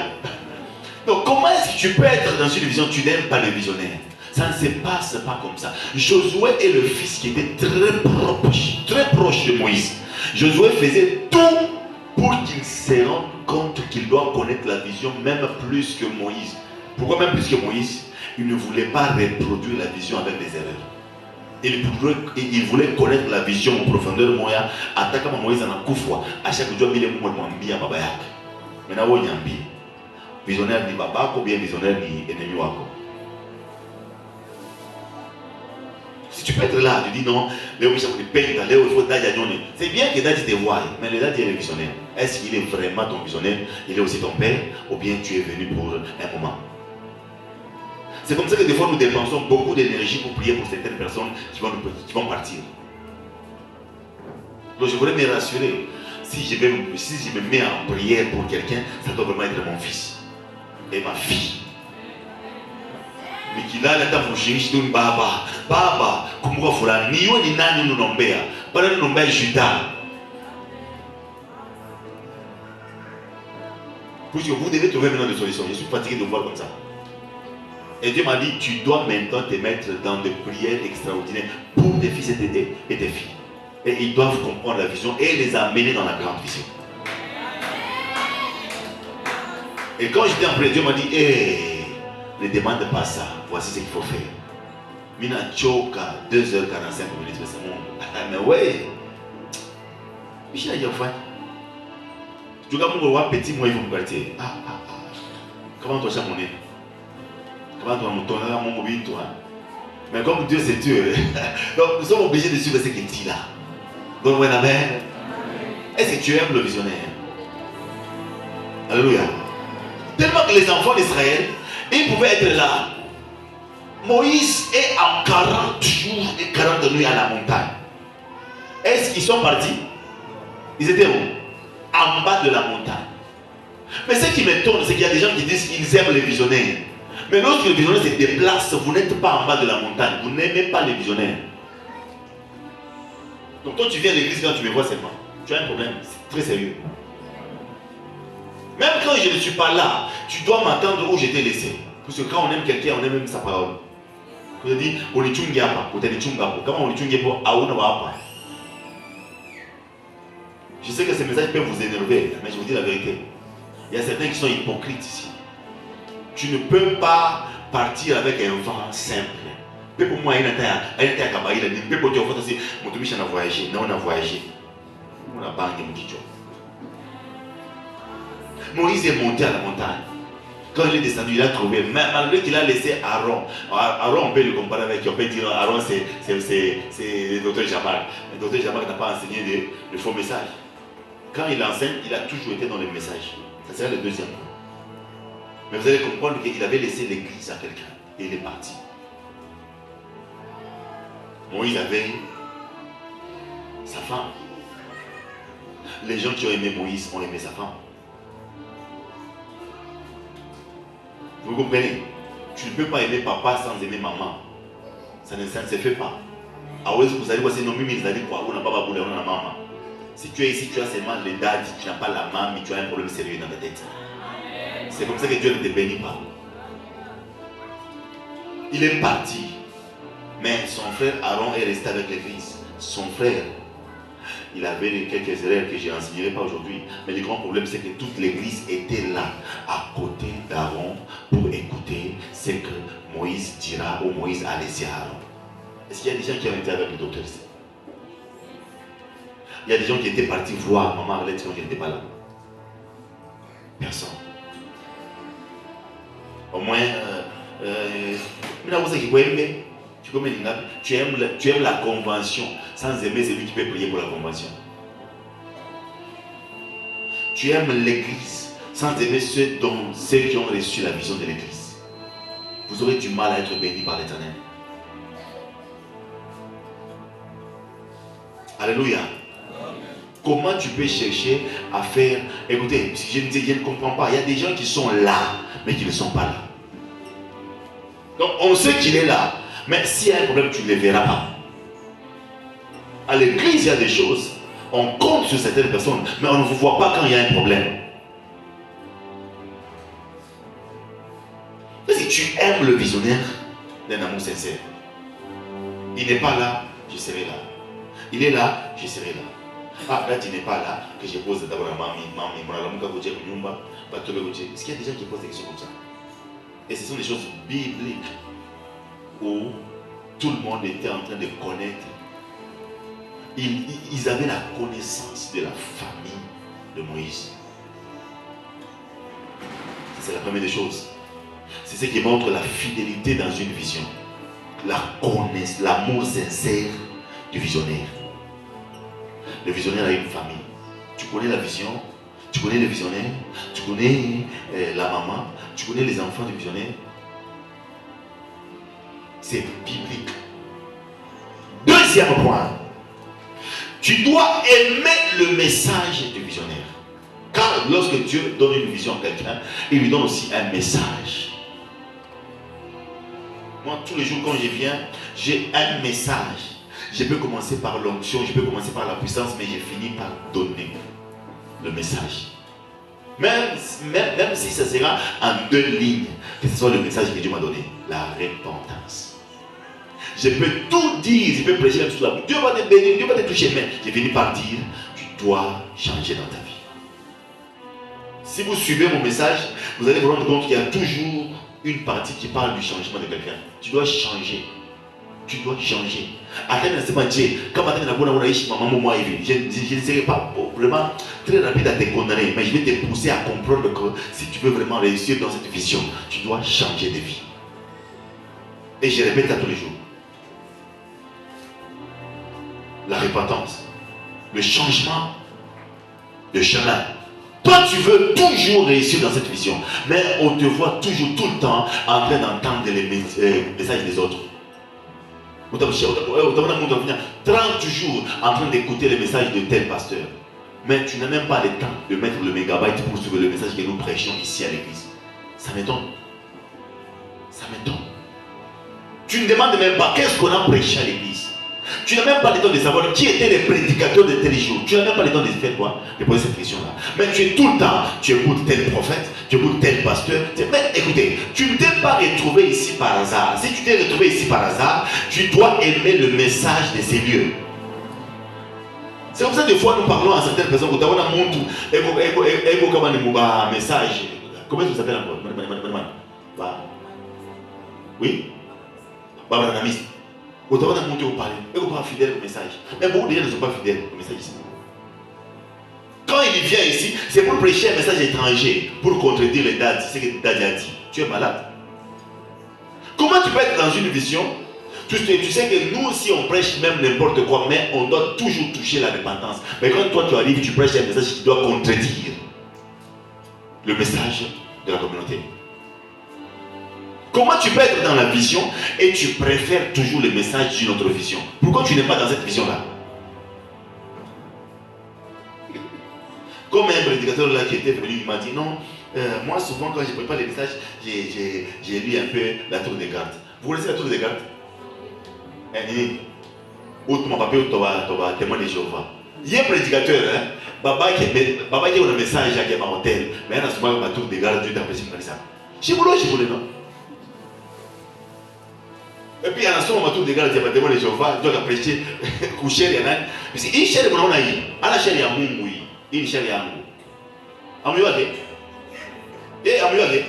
Donc comment est-ce que tu peux être dans une vision, tu n'aimes pas le visionnaire? Ça ne se passe pas comme ça. Josué est le fils qui était très proche de Moïse. Josué faisait tout pour qu'il se rende compte qu'il doit connaître la vision même plus que Moïse. Pourquoi même plus que Moïse? Il ne voulait pas reproduire la vision avec des erreurs. Il voulait connaître la vision en profondeur. Moya attaque Moïse en Koufwa. À chaque jour, il est Mwambi à Babayak. Maintenant, il y a un visionnaire ni Baba ou bien visionnaire ni ennemi Wako. Si tu peux être là, tu dis non, Léo Michel, il faut Dadja Johnny. C'est bien que Dadja te voie, mais le Dadja est le visionnaire. Est-ce qu'il est vraiment ton visionnaire? Il est aussi ton père, ou bien tu es venu pour un moment? C'est comme ça que des fois nous dépensons beaucoup d'énergie pour prier pour certaines personnes qui vont partir. Donc je voudrais me rassurer. Si je me mets en prière pour quelqu'un, ça doit vraiment être mon fils et ma fille. Mais qu'il a la fushishi d'un baba, comme quoi fulani, ni yo ni nani nous nombea, pas nous nombea Judas. Puisque vous devez trouver maintenant des solutions. Je suis fatigué de voir comme ça. Et Dieu m'a dit, tu dois maintenant te mettre dans des prières extraordinaires pour tes fils et tes filles. Et ils doivent comprendre la vision et les amener dans la grande vision. Et quand j'étais en prière, Dieu m'a dit, ne demande pas ça, voici ce qu'il faut faire. Mina choka 2h45 minutes, mais c'est mon. Mais ouais. Michel a dit enfin. Tu vois, mon petit moi, il faut me quartier. Comment toi, mon nez? Comment toi, mon tonnerre, mon mobile, toi? Mais comme Dieu c'est Dieu, donc nous sommes obligés de suivre ce qu'il dit là. Donc, ouais, amen. Est-ce que tu aimes le visionnaire? Alléluia. Tellement que les enfants d'Israël, ils pouvaient être là. Moïse est en 40 jours et 40 nuits à la montagne. Est-ce qu'ils sont partis? Ils étaient où? En bas de la montagne. Mais ce qui m'étonne, c'est qu'il y a des gens qui disent qu'ils aiment les visionnaires. Mais lorsque le visionnaire se déplace, vous n'êtes pas en bas de la montagne. Vous n'aimez pas les visionnaires. Donc toi tu viens à l'église quand tu me vois seulement. Tu as un problème, c'est très sérieux. Même quand je ne suis pas là, tu dois m'attendre où je t'ai laissé. Parce que quand on aime quelqu'un, on aime même sa parole. Je te dis, on est tchungapa, on est tchungapa. Comment on est tchungapa, aouna wapa. Je sais que ces messages peuvent vous énerver, mais je vous dis la vérité. Il y a certains qui sont hypocrites ici. Tu ne peux pas partir avec un vent simple. Pour moi, il était à Kabaï, il a dit, pour tu as fait mon demi a voyagé, non, on a voyagé. On a bagné mon petit. Moïse est monté à la montagne. Quand il est descendu, il a trouvé, malgré qu'il a laissé Aaron. Aaron, on peut le comparer avec, on peut dire, Aaron, c'est le docteur Jabal. Le docteur Jabal n'a pas enseigné le faux message. Quand il enseigne, il a toujours été dans les messages. Ça serait le deuxième. Mais vous allez comprendre qu'il avait laissé l'église à quelqu'un. Et il est parti. Moïse avait sa femme. Les gens qui ont aimé Moïse ont aimé sa femme. Vous comprenez? Tu ne peux pas aimer papa sans aimer maman. Ça ne se fait pas. Vous allez voir, c'est non, mais vous allez quoi? On n'a pas boulé, on a la maman. Si tu es ici, tu as seulement les dates, tu n'as pas la maman, mais tu as un problème sérieux dans ta tête. C'est comme ça que Dieu ne te bénit pas. Il est parti. Mais son frère Aaron est resté avec l'église. Son frère, il avait quelques erreurs que je n'enseignerai pas aujourd'hui. Mais le grand problème, c'est que toute l'église était là, à côté d'Aaron, pour écouter ce que Moïse dira ou Moïse a laissé à Aaron. Est-ce qu'il y a des gens qui ont été avec le docteur ici? Il y a des gens qui étaient partis voir maman Arlette quand je n'étais pas là. Personne. Au moins, tu aimes la convention sans aimer celui qui peut prier pour la convention. Tu aimes l'église sans aimer ceux qui ont reçu la vision de l'église. Vous aurez du mal à être bénis par l'Éternel. Alléluia. Comment tu peux chercher à faire... Écoutez, si je ne comprends pas, il y a des gens qui sont là, mais qui ne sont pas là. Donc on sait qu'il est là, mais s'il y a un problème, tu ne le verras pas. À l'église, il y a des choses, on compte sur certaines personnes, mais on ne vous voit pas quand il y a un problème. aime le visionnaire d'un amour sincère. Il n'est pas là, je serai là. Il est là, je serai là. Ah, là tu n'es pas là, que je pose d'abord à mamie, est-ce qu'il y a des gens qui posent des questions comme ça? Et ce sont des choses bibliques où tout le monde était en train de connaître. Ils avaient la connaissance de la famille de Moïse. C'est la première des choses. C'est ce qui montre la fidélité dans une vision. La connaissance, l'amour sincère du visionnaire. Le visionnaire a une famille. Tu connais la vision, tu connais le visionnaire, tu connais la maman, tu connais les enfants du visionnaire. C'est biblique. Deuxième point. Tu dois aimer le message du visionnaire. Car lorsque Dieu donne une vision à quelqu'un, il lui donne aussi un message. Moi, tous les jours quand je viens, j'ai un message. Je peux commencer par l'onction, je peux commencer par la puissance, mais je finis par donner le message. Même si ça sera en 2 lignes, que ce soit le message que Dieu m'a donné, la repentance. Je peux tout dire, je peux prêcher même sur la Dieu va te bénir, Dieu va te toucher, mais je finis par dire, tu dois changer dans ta vie. Si vous suivez mon message, vous allez vous rendre compte qu'il y a toujours une partie qui parle du changement de quelqu'un. Tu dois changer. Tu dois changer. Je ne serai pas vraiment très rapide à te condamner, mais je vais te pousser à comprendre que si tu veux vraiment réussir dans cette vision, tu dois changer de vie. Et je répète ça tous les jours. La repentance, le changement de chemin. Toi, tu veux toujours réussir dans cette vision, mais on te voit toujours tout le temps en train d'entendre les messages des autres. 30 jours en train d'écouter les messages de tel pasteur. Mais tu n'as même pas le temps de mettre le mégabyte pour suivre le message que nous prêchons ici à l'église. Ça m'étonne. Ça m'étonne. Tu ne demandes même pas qu'est-ce qu'on a prêché à l'église. Tu n'as même pas le temps de savoir qui étaient les prédicateurs de tel jour. Tu n'as même pas le temps de faire quoi? De poser cette question-là. Mais tu es tout le temps, tu écoutes tel prophète, tu écoutes tel pasteur. Mais écoutez, tu ne t'es pas retrouvé ici par hasard. Si tu t'es retrouvé ici par hasard, tu dois aimer le message de ces lieux. C'est comme ça que des fois nous parlons à certaines personnes. Message. Comment ça s'appelle encore? Oui? Vous devez monter au palais. Et vous êtes fidèle au message. Mais beaucoup de gens ne sont pas fidèles au message ici. Quand il vient ici, c'est pour prêcher un message étranger, pour contredire les dates, c'est ce que Daddy a dit. Tu es malade. Comment tu peux être dans une vision? Tu sais que nous aussi on prêche même n'importe quoi, mais on doit toujours toucher la repentance. Mais quand toi tu arrives, tu prêches un message qui doit contredire le message de la communauté. Comment tu peux être dans la vision et tu préfères toujours le message d'une autre vision? Pourquoi tu n'es pas dans cette vision-là? Comme un prédicateur là qui était venu, il m'a dit non, moi souvent quand je prépare les messages, j'ai lu un peu la tour des gardes. Vous connaissez la tour des gardes? Autrement papier, tu vas témoin de Jéhovah. Il y a un prédicateur, hein? Baba qui a un message qui est en hôtel, mais il y a souvent la tour des gardes, Dieu t'a apprécié comme ça. J'ai voulu, non? Et puis, il y a un son, tour des gardes, il y a un témoin de Jéhovah, Dieu t'a apprécié, coucher, il y en a. Parce qu'il cherche mon nom, à la chaîne, il y a un mou, il cherche un mou. Amuyage. Eh, amuyage.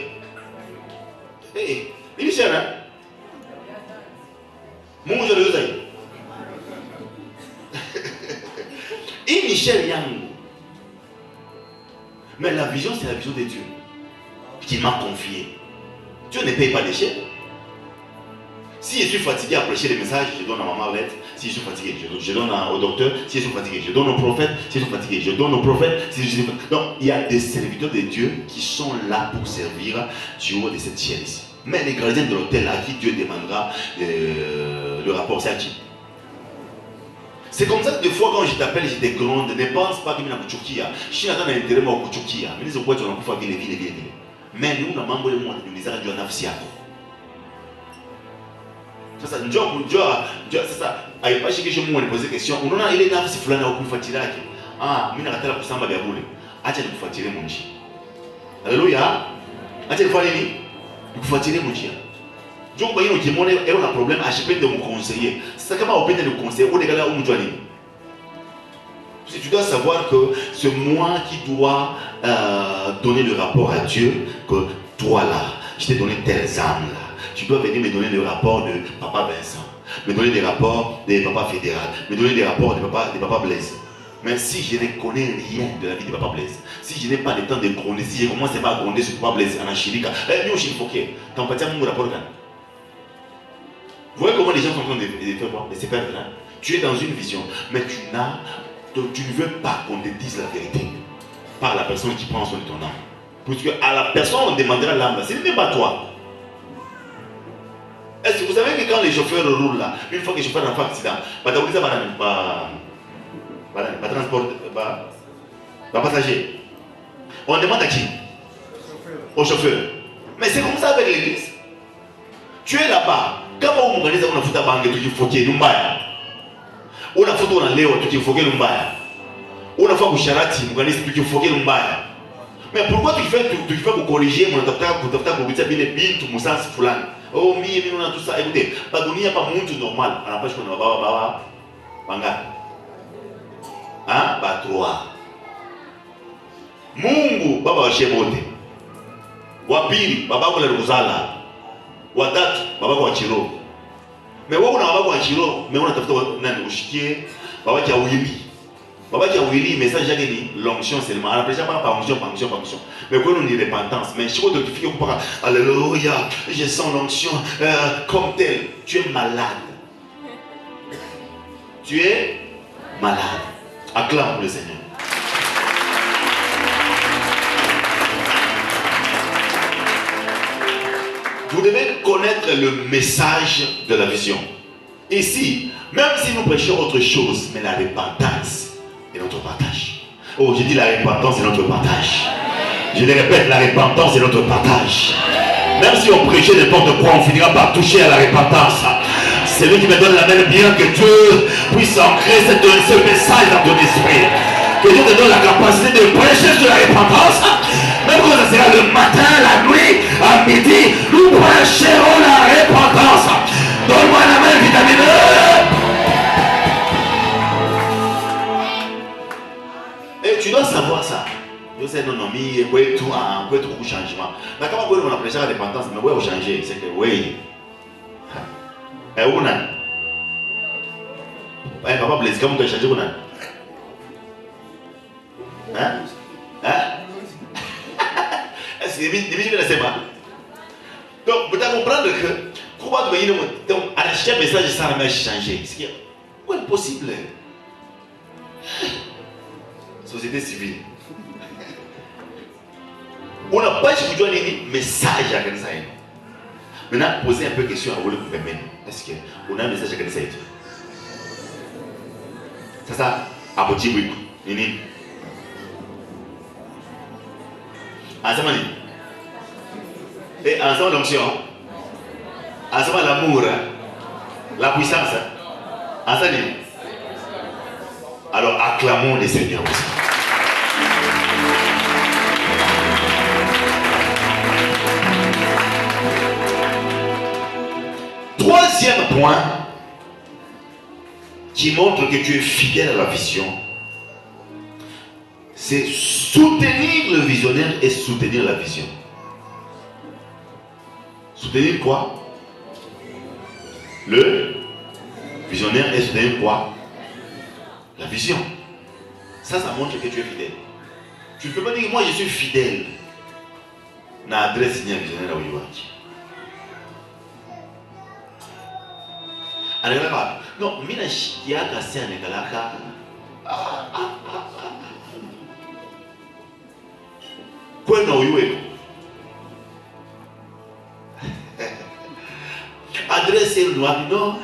Eh, il cherche, hein? Mon Dieu, le Zaï. Il Michel Yang. Mais la vision, c'est la vision de Dieu qui m'a confié. Dieu ne paye pas les chèques. Si je suis fatigué à prêcher les messages, je donne à maman lettre. Si je suis fatigué, je donne au docteur. Si je suis fatigué, je donne au prophète. Si je suis fatigué, je donne au prophète. Donc, il y a des serviteurs de Dieu qui sont là pour servir du haut de cette chaîne ici. Mais les gardiens de l'hôtel à qui Dieu demandera le rapport, c'est à qui? C'est comme ça que des fois quand je t'appelle, je te gronde, ne pense pas que je suis Kuchukia. Je suis dans l'intérêt de Kuchukia. Mais les autres, on a pu faire les villes. Mais nous, on a membre de moi, nous les avons dit en Afsiako. C'est ça, c'est ça. A pas chez que je me pose des questions. On a il est là, si fulani au kufuatilia yake. Ah, mimi nakatala kusamba vya bure. Acha nikufuatilie munji. Haleluya. Acha nifanye nini? Nikufuatilie munji. Donc, il y a un problème, je peux te conseiller. C'est comment on peut te conseiller. Tu dois savoir que c'est moi qui dois donner le rapport à Dieu, que toi là, je t'ai donné telles âmes là. Tu dois venir me donner le rapport de Papa Vincent, me donner des rapports de Papa Fédéral, me donner des rapports de Papa Blaise. Mais si je ne connais rien de la vie de Papa Blaise, si je n'ai pas le temps de gronder, si je commence pas à gronder sur Papa Blaise en Achilika, nous je faut que tu en parties mon rapport. Vous voyez comment les gens sont en train de faire quoi? De se perdre là. Tu es dans une vision, mais tu ne veux pas qu'on te dise la vérité par la personne qui prend soin de ton âme. Parce qu'à la personne on demandera l'âme, ce n'est pas toi. Est-ce que vous savez que quand les chauffeurs roulent là, une fois que les chauffeurs ont fait un accident, transport, passager, on demande à qui? Au chauffeur. Mais c'est comme ça avec l'église. Tu es là-bas. Quand on organise une photo à banque, tu faut qu'il y ait une baille. On a photo dans Léo, tu faut qu'il y ait une baille. On a fait un charati, on organise, tu faut qu'il y ait une baille. Mais pourquoi tu fais pour corriger mon adaptateur pour te faire des billes, tout mon sens foulant? Oh, on a tout ça. Écoutez, pas de n'y a pas monde normal. On n'a pas choisi de banga. Hein? Bah, trois. Mungu, baba shebote. Wapiri, baba kwa Rosala. Watatu, baba kwa Chiro. Mais wewe una baba kwa Chiro, mais unatafuta nani ushikie baba kwa Willy. Baba kwa Willy, message yake ni l'onction seulement. On appelle ça pas onction. Mais quoi nous ni repentance, mais si vous te fiez pas alléluia, je sens l'onction comme tel, tu es malade. Tu es malade. Acclame pour le Seigneur. Vous devez connaître le message de la vision. Ici, même si nous prêchons autre chose, mais la repentance est notre partage. Oh, je dis la repentance est notre partage. Je le répète, la repentance est notre partage. Même si on prêchait n'importe quoi, on finira par toucher à la repentance. C'est lui qui me donne la main, bien que Dieu puisse ancrer ce message dans ton esprit. Que Dieu te donne la capacité de prêcher sur la repentance. Même quand ça sera le matin, la nuit, à midi, nous prêcherons la repentance. Donne-moi la main, vitamine E. Et tu dois savoir ça. Je sais, non, mais il y a tout changement. Mais comment on a prêché la repentance, mais on a changé. C'est que oui. Et où on a? Papa Blaise, comment tu as changé? Hein? Est-ce que je ne sais pas? Donc, vous devez comprendre que comment tu vas donc à chaque message ça va changer. C'est impossible. Société civile. On n'a pas besoin de message à quelqu'un. Maintenant, posez un peu de questions à vous le gouvernement. Est-ce qu'on a un message à quelqu'un? Ça, à petit bruit. Nini. Ensemble, et ensemble l'onction, ensemble l'amour, la puissance, ensemble. Alors acclamons les Seigneurs aussi. Troisième point qui montre que tu es fidèle à la vision, c'est soutenir le visionnaire et soutenir la vision. Soutenir quoi? Le visionnaire et soutenir quoi? La vision. Ça montre que tu es fidèle. Tu ne peux pas dire que moi je suis fidèle. Na adresse ni visionnaire à Ouiwaki. Non, mina shikia kasi anekalaka. Quoi non Ouiweko? Adresse le noir, non,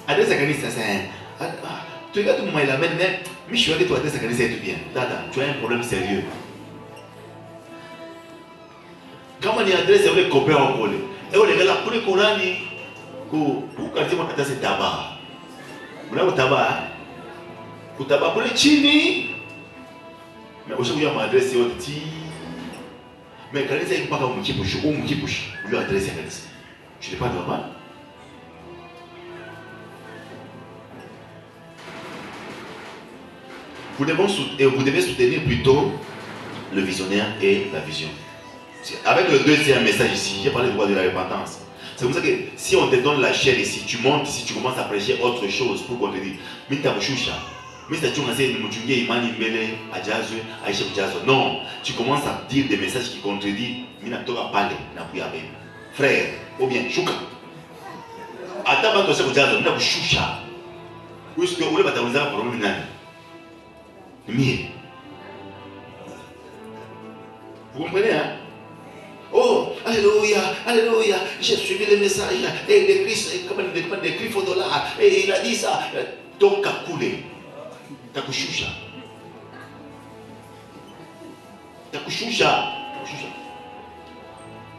adresse à Kanisa, tu regardes tout le monde, il amène, mais je suis allé toi adresse à Kanisa et tout bien. Dada, tu as un problème sérieux. Quand on y adresse, on est copain en collé. Et on est là, pour les Kourani, pour quartier, on a c'est tabac. On a le tabac. Pour tabac, pour les chini. Mais aujourd'hui, on m'a adressé au petit. Mais Kanisa, il n'y a pas de mouki bouche, ou mouki bouche. Lui adresse à Kanisa. Tu n'es pas normal. Vous devez soutenir plutôt le visionnaire et la vision. Avec le deuxième message ici, j'ai parlé du droit de la repentance. C'est comme ça que si on te donne la chair ici, tu montes ici, tu commences à prêcher autre chose pour qu'on te dise non, tu commences à dire des messages qui contredisent. Frère, ou bien chouka. Attends, tu sais que jazz, tu choucha. Où est-ce que vous voulez batailler pour le minage? Vous comprenez, hein? Oh, alléluia, alléluia, j'ai suivi le message, et le Christ, comme des cris au dollar, et il a dit ça. Donc, à couler, t'as couchoucha. T'as couchoucha.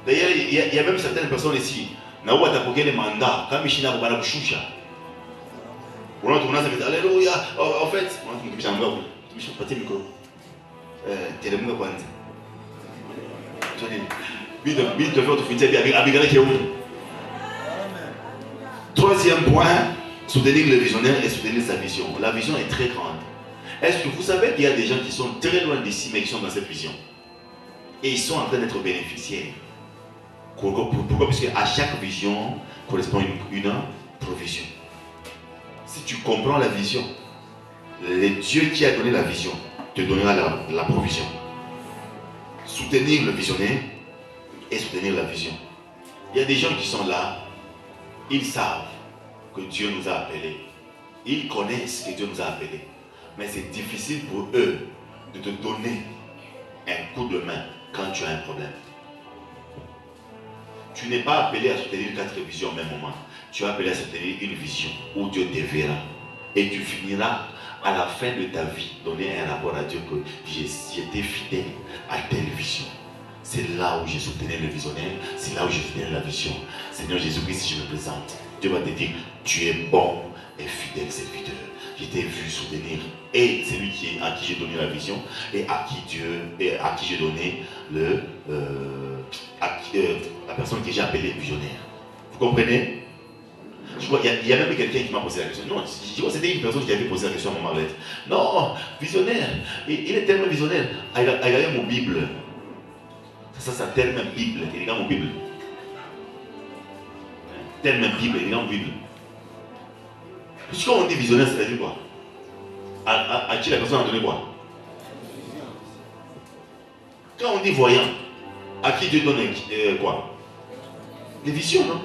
D'ailleurs, il y a même certaines personnes ici, n'a pas t'apporté les mandats, quand Michina va la couchoucha. On a tourné ça, mais alléluia, en fait, on a tourné ça, je suis pas micro. Tu es le monde quoi? Troisième point, soutenir le visionnaire et soutenir sa vision. La vision est très grande. Est-ce que vous savez qu'il y a des gens qui sont très loin d'ici mais qui sont dans cette vision? Et ils sont en train d'être bénéficiaires. Pourquoi? Parce qu'à chaque vision correspond une provision. Si tu comprends la vision, le Dieu qui a donné la vision te donnera la provision. Soutenir le visionnaire et soutenir la vision. Il y a des gens qui sont là, ils savent que Dieu nous a appelés. Ils connaissent que Dieu nous a appelés. Mais c'est difficile pour eux de te donner un coup de main quand tu as un problème. Tu n'es pas appelé à soutenir 4 visions au même moment. Tu es appelé à soutenir une vision où Dieu te verra. Et tu finiras à la fin de ta vie donner un rapport à Dieu que j'étais fidèle à telle vision. C'est là où j'ai soutenu le visionnaire, c'est là où j'ai soutenu la vision. Seigneur Jésus-Christ, si je me présente, Dieu va te dire, tu es bon et fidèle serviteur. Je t'ai vu soutenir et celui à qui j'ai donné la vision et à qui j'ai donné la personne que j'ai appelée visionnaire. Vous comprenez? Je crois qu'il y a même quelqu'un qui m'a posé la question. Non, je crois que c'était une personne qui avait posé la question à mon Marlette. Non, visionnaire. Il est tellement visionnaire. Il a regardé mon Bible. Ça c'est tellement Bible. Il regarde mon Bible. Tellement Bible, il regarde mon Bible. Parce qu'on dit visionnaire, c'est-à-dire quoi? À qui la personne a donné quoi? Quand on dit voyant, à qui Dieu donne quoi? Les visions, non?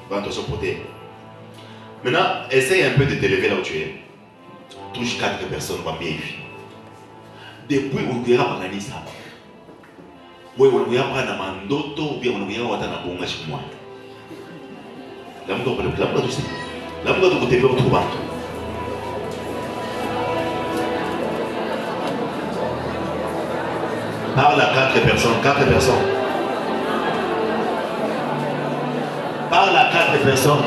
Bon, attention pour t'aider. Maintenant, essaye un peu de t'élever là où tu es. Touche 4 personnes, va bien vivre. Depuis où tu es à Panganisa, où tu es à Panamandoto, ou bien où tu es à Watanabonga chez moi. Là, où tu es à là, où tu es à votre banque. Parle à 4 personnes, 4 personnes. Parle à 4 personnes.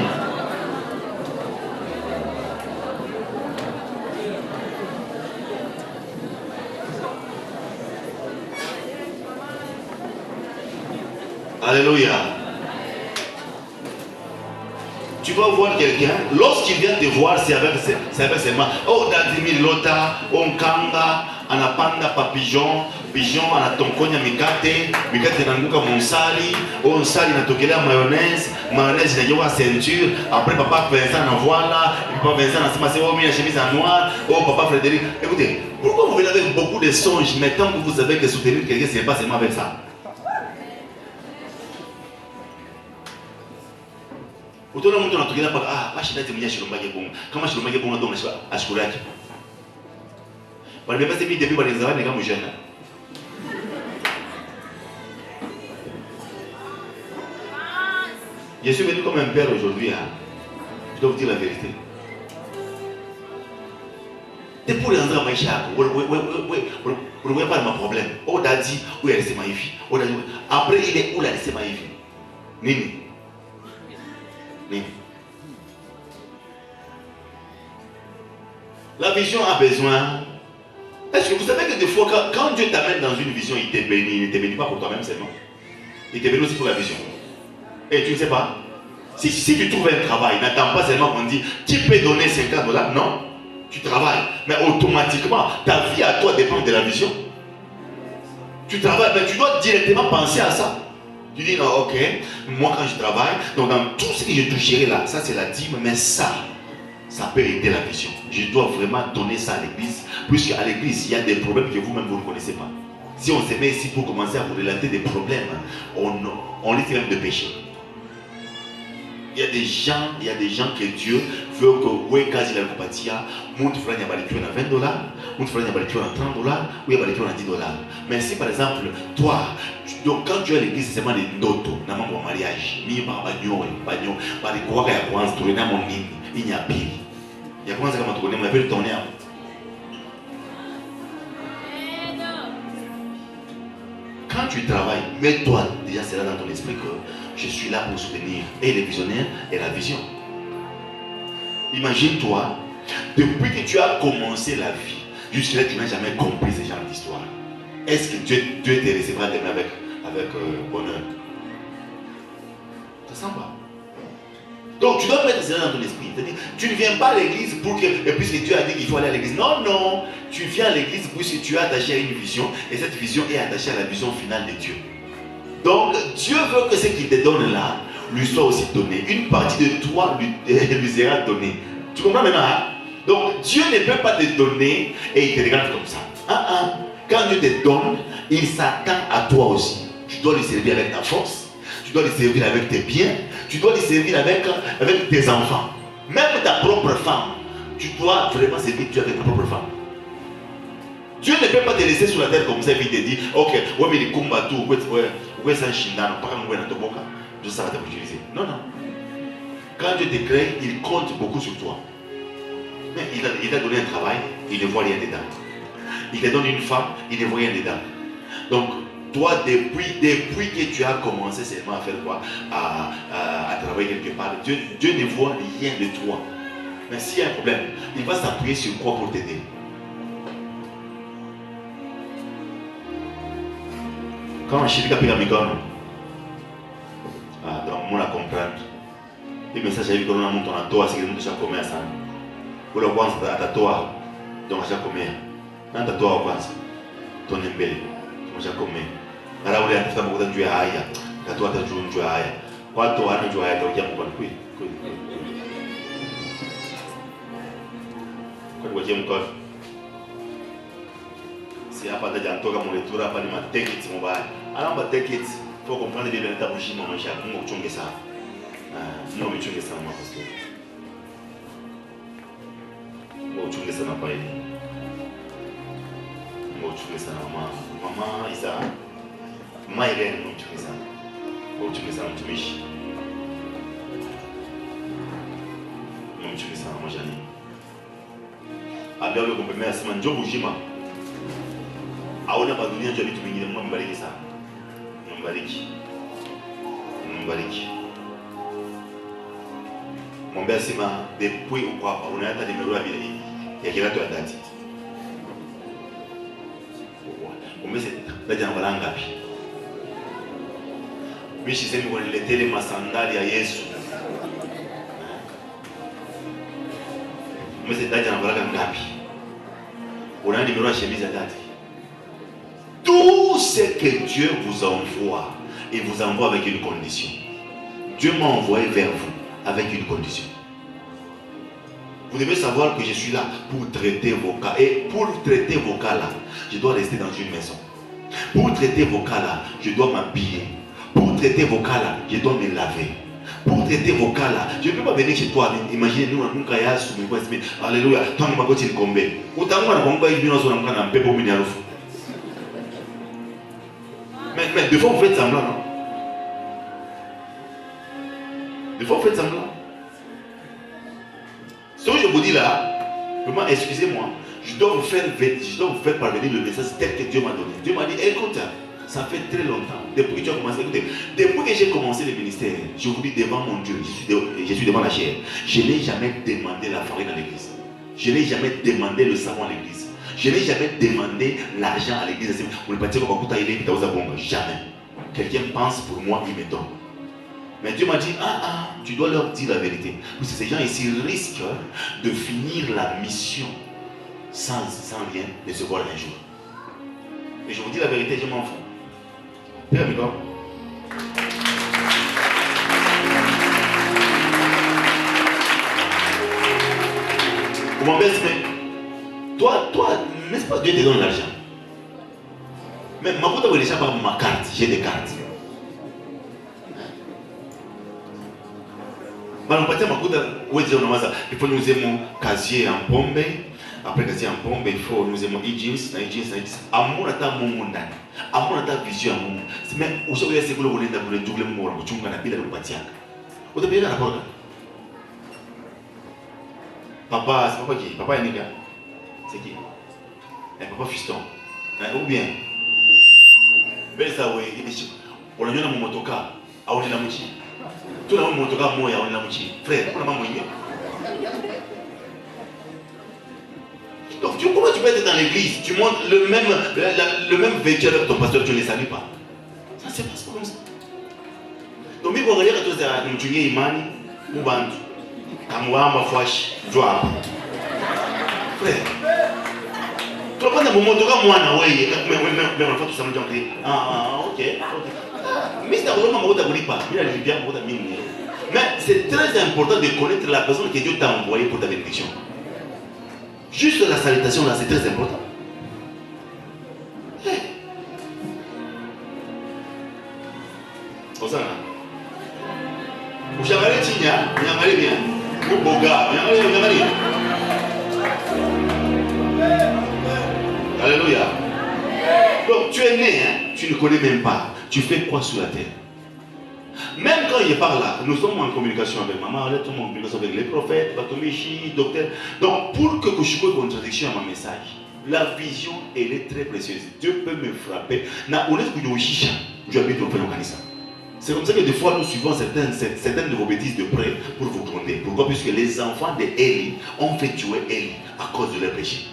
Alléluia. Tu vas voir quelqu'un, lorsqu'il vient te voir, c'est avec seulement oh Dadimi Lota, on Kanga, Anapanda Papigeon, Pigeon, Anatonkonya Mikate, Mikate Nanguka Monsali, on sali Natokela mayonnaise, mayonnaise n'a pas ceinture, après papa Vincent en voilà, papa Vincent a passé oh la chemise en noir, oh papa Frédéric. Écoutez, pourquoi vous venez avec beaucoup de songes, mais tant que vous savez que soutenir quelqu'un, c'est pas seulement avec ça. Autour de monde on a trouvé là ah pas chez Datimia chez Lombage bon comment chez Lombage bon donc à Skuraki on ne pas se mis depuis par les arabes les gars mon jeune je suis venu comme un père aujourd'hui hein. Je dois vous dire la vérité c'est pour les endroits maïcha vous ne voyez pas mon problème oh Dadi où elle s'est maïfi après il est où la laissé maïfi Nini. La vision a besoin. Est-ce que vous savez que des fois, quand Dieu t'amène dans une vision, il te bénit pas pour toi-même seulement. Il est venu aussi pour la vision. Et tu ne sais pas. Si tu trouves un travail, n'attends pas seulement qu'on dit tu peux donner 50 dollars. Non. Tu travailles. Mais automatiquement, ta vie à toi dépend de la vision. Tu travailles, mais tu dois directement penser à ça. Tu dis non, ok, moi quand je travaille, donc dans tout ce que je toucherai là, ça c'est la dîme, mais ça peut aider la vision. Je dois vraiment donner ça à l'église, puisqu'à l'église, il y a des problèmes que vous-même vous ne connaissez pas. Si on se met ici pour commencer à vous relater des problèmes, on risque même de pécher. Il y a des gens que Dieu veut que oui, quand il a compati, monte frère il y a balé à 20 dollars, monte frère il y a balé à 30 dollars, ou il y a balé à 10 dollars. Mais si par exemple, toi, donc quand tu es à l'église, c'est seulement des dotos, dans mon mariage, il y a quoi qu'il y a quoi, il y a mon nid, il y a pire. Il y a quoi ça comme tu connais, on appelle ton air. Quand tu travailles, mets-toi déjà c'est là dans ton esprit que je suis là pour soutenir et les visionnaires et la vision. Imagine-toi, depuis que tu as commencé la vie, jusque-là tu n'as jamais compris ce genre d'histoire. Est-ce que Dieu te recevra demain avec bonheur? Ça sent pas. Donc tu dois mettre cela dans ton esprit. C'est-à-dire, tu ne viens pas à l'église pour que, et puisque Dieu a dit qu'il faut aller à l'église. Non, non. Tu viens à l'église puisque tu es attaché à une vision et cette vision est attachée à la vision finale de Dieu. Donc Dieu veut que ce qu'il te donne là lui soit aussi donné. Une partie de toi lui sera donnée. Tu comprends maintenant hein? Donc Dieu ne peut pas te donner et il te regarde comme ça. Quand Dieu te donne, il s'attend à toi aussi. Tu dois lui servir avec ta force. Tu dois lui servir avec tes biens. Tu dois lui servir avec tes enfants. Même ta propre femme. Tu dois vraiment servir Dieu avec ta propre femme. Dieu ne peut pas te laisser sur la terre comme ça et puis te dire ok, ouais, mais les combats tout, ouais, c'est un chindano, pas comme un toboka. Dieu ça va t'utiliser. Non, non. Quand Dieu te crée, il compte beaucoup sur toi. Mais il t'a donné un travail, il ne voit rien dedans. Il te donne une femme, il ne voit rien dedans. Donc, toi, depuis que tu as commencé seulement à faire quoi, à travailler quelque part, Dieu ne voit rien de toi. Mais s'il y a un problème, il va s'appuyer sur quoi pour t'aider? Quand je suis capable de donc, on la comprendre. Et mais ça, j'ai vu qu'on a monté en toi, c'est que nous déjà commis à ça. Pour le voir à ta toi, donc j'ai commis. Dans ta toi, on pense. Ton embelle, déjà commis. Alors, on est à faire beaucoup de Dieu à Aya. Ta toi, tu joues un Dieu à Aya. Quoi, toi, tu joues à Aya, tu as mon code. Quoi, tu as mon code. Si à part de toi, mon retour, à part de ma tête, c'est mon bail. Alors, ma tête, il faut comprendre les vérités pour chiner mon chat. Mon chongue ça. Non, mais chongue ça, moi, parce que. Mon chongue ça, n'a pas aidé. Mon chongue ça, maman, Isa. Maman, il est mon chongue ça. Mon chongue ça, mon chongue. Mon chongue ça, moi, j'en ai. Alors, le comprimé à ce moment, Dieu bouge, moi. Aona ba dunia ndio vitu vingine. Mungu mbariki sana. Mungu mbariki. Mungu mbariki. Mwambie asema depuis uko hapa unayata nimero ya vile ya kilato ya dati. Umese daja na balanga ngapi? Mishi sema waniletele masandali ya Yesu. Umese daja na balanga ngapi? Una nimero ya chemise ya dati. Tout ce que Dieu vous envoie, il vous envoie avec une condition. Dieu m'a envoyé vers vous avec une condition. Vous devez savoir que je suis là pour traiter vos cas. Et pour traiter vos cas là, je dois rester dans une maison. Pour traiter vos cas là, je dois m'habiller. Pour traiter vos cas là, je dois me laver. Pour traiter vos cas là, je ne peux pas venir chez toi. Imaginez nous, nous kaya sous mes alléluia. Toi, nous m'avons dit combien. Autant moi, nous avons dit nous avons un peu pour venir. Mais des fois vous faites semblant, non? Des fois vous faites semblant. Ce que je vous dis là, vraiment excusez-moi, je dois vous faire parvenir le message tel que Dieu m'a donné. Dieu m'a dit, écoute, ça fait très longtemps, depuis que tu as commencé, écoutez, depuis que j'ai commencé le ministère, je vous dis devant mon Dieu, je suis devant la chair, je n'ai jamais demandé la farine à l'église. Je n'ai jamais demandé le savon à l'église. Je n'ai jamais demandé l'argent à l'église. Jamais. quelqu'un pense pour moi, il me donne. Mais Dieu m'a dit, tu dois leur dire la vérité. Parce que ces gens ici risquent de finir la mission sans rien de se voir un jour. Et je vous dis la vérité, je m'en fous. Père Migo. Vous m'en baisse, mais toi, n'est-ce pas Dieu te donne l'argent? Mais ma route déjà par ma carte, j'ai des cartes. Il faut nous aimer casier en pombe. Après casier en pombe, il faut nous aimer e-jeans, amour à ta mon amour à ta vision. Mais où est-ce que vous voulez d'abord le double mort, vous chunga na pila de patiak. Vous devez la porte. Papa, c'est papa qui? Papa est nègre. C'est qui? Papa fiston. Ou bien? Ben ça oui, on a eu un motoka, on est la moitié. Tout le monde motoka moi, on est la moitié. Frère, on a pas moyen. Donc comment tu peux être dans l'église, tu montes le même véhicule avec ton pasteur, tu ne les salues pas. Ça ne se passe pas comme ça. Donc il faut regarder que tu as une imani, ou bantu, kamouama fwash, joie. Frère. Tu vas prendre mon motoka moi, mais on va tout ça me dire, ok. Mais c'est vraiment mon pas. Mais c'est très important de connaître la personne que Dieu t'a envoyée pour ta bénédiction. Juste la salutation là, c'est très important. Osana. Vous avez Tigna, vous avez bien. Vous Boga, vous avez bien. Alléluia. Donc tu es né, tu ne connais même pas. Tu fais quoi sur la terre? Même quand il est par là, nous sommes en communication avec maman, nous sommes en communication avec les prophètes, Batomichi, docteur. Donc pour que je sois contradiction à mon message, la vision elle est très précieuse. Dieu peut me frapper. C'est comme ça que des fois nous suivons certaines de vos bêtises de près pour vous gronder. Pourquoi? Puisque les enfants d'Élie ont fait tuer Élie à cause de leur péché.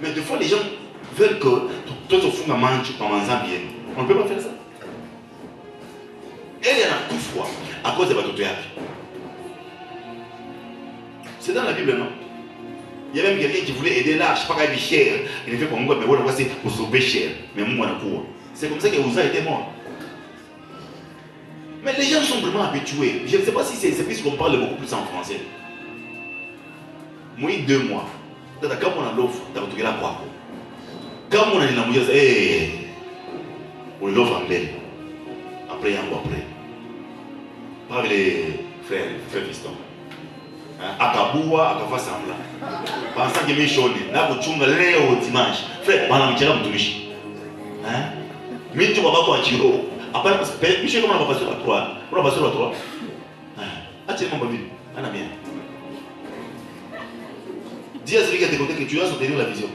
Mais des fois les gens veulent que toi tu fous ma manche en mangeant bien. On ne peut pas faire ça. Elle est en coup froid à cause de votre théâtre. C'est dans la Bible, non? Il y a même quelqu'un qui voulait aider là, je ne sais pas quand il est cher. Il a fait pour moi, mais voilà, c'est pour sauver cher. Mais moi, c'est comme ça que Uza était mort. Mais les gens sont vraiment habitués. Je ne sais pas si c'est plus qu'on parle beaucoup plus en français. Moi, 2 mois. Quand on a l'offre, tu as retrouvé la quoi? Quand on a dit la mouilleuse, on l'offre en belle. Après, après. Pas avec les frères fistons. Akaboua, Akafa Sambla. Pensant que mes choses, là, vous tchunga léo dimanche. Frère, pendant que tu as mis. Mais tu vas pas voir Tiro. Après, Michel, comment on va passer à 3? On va passer à 3. Actuellement, ma vie. On a bien. Dis à celui qui a décoté que tu dois soutenir la vision.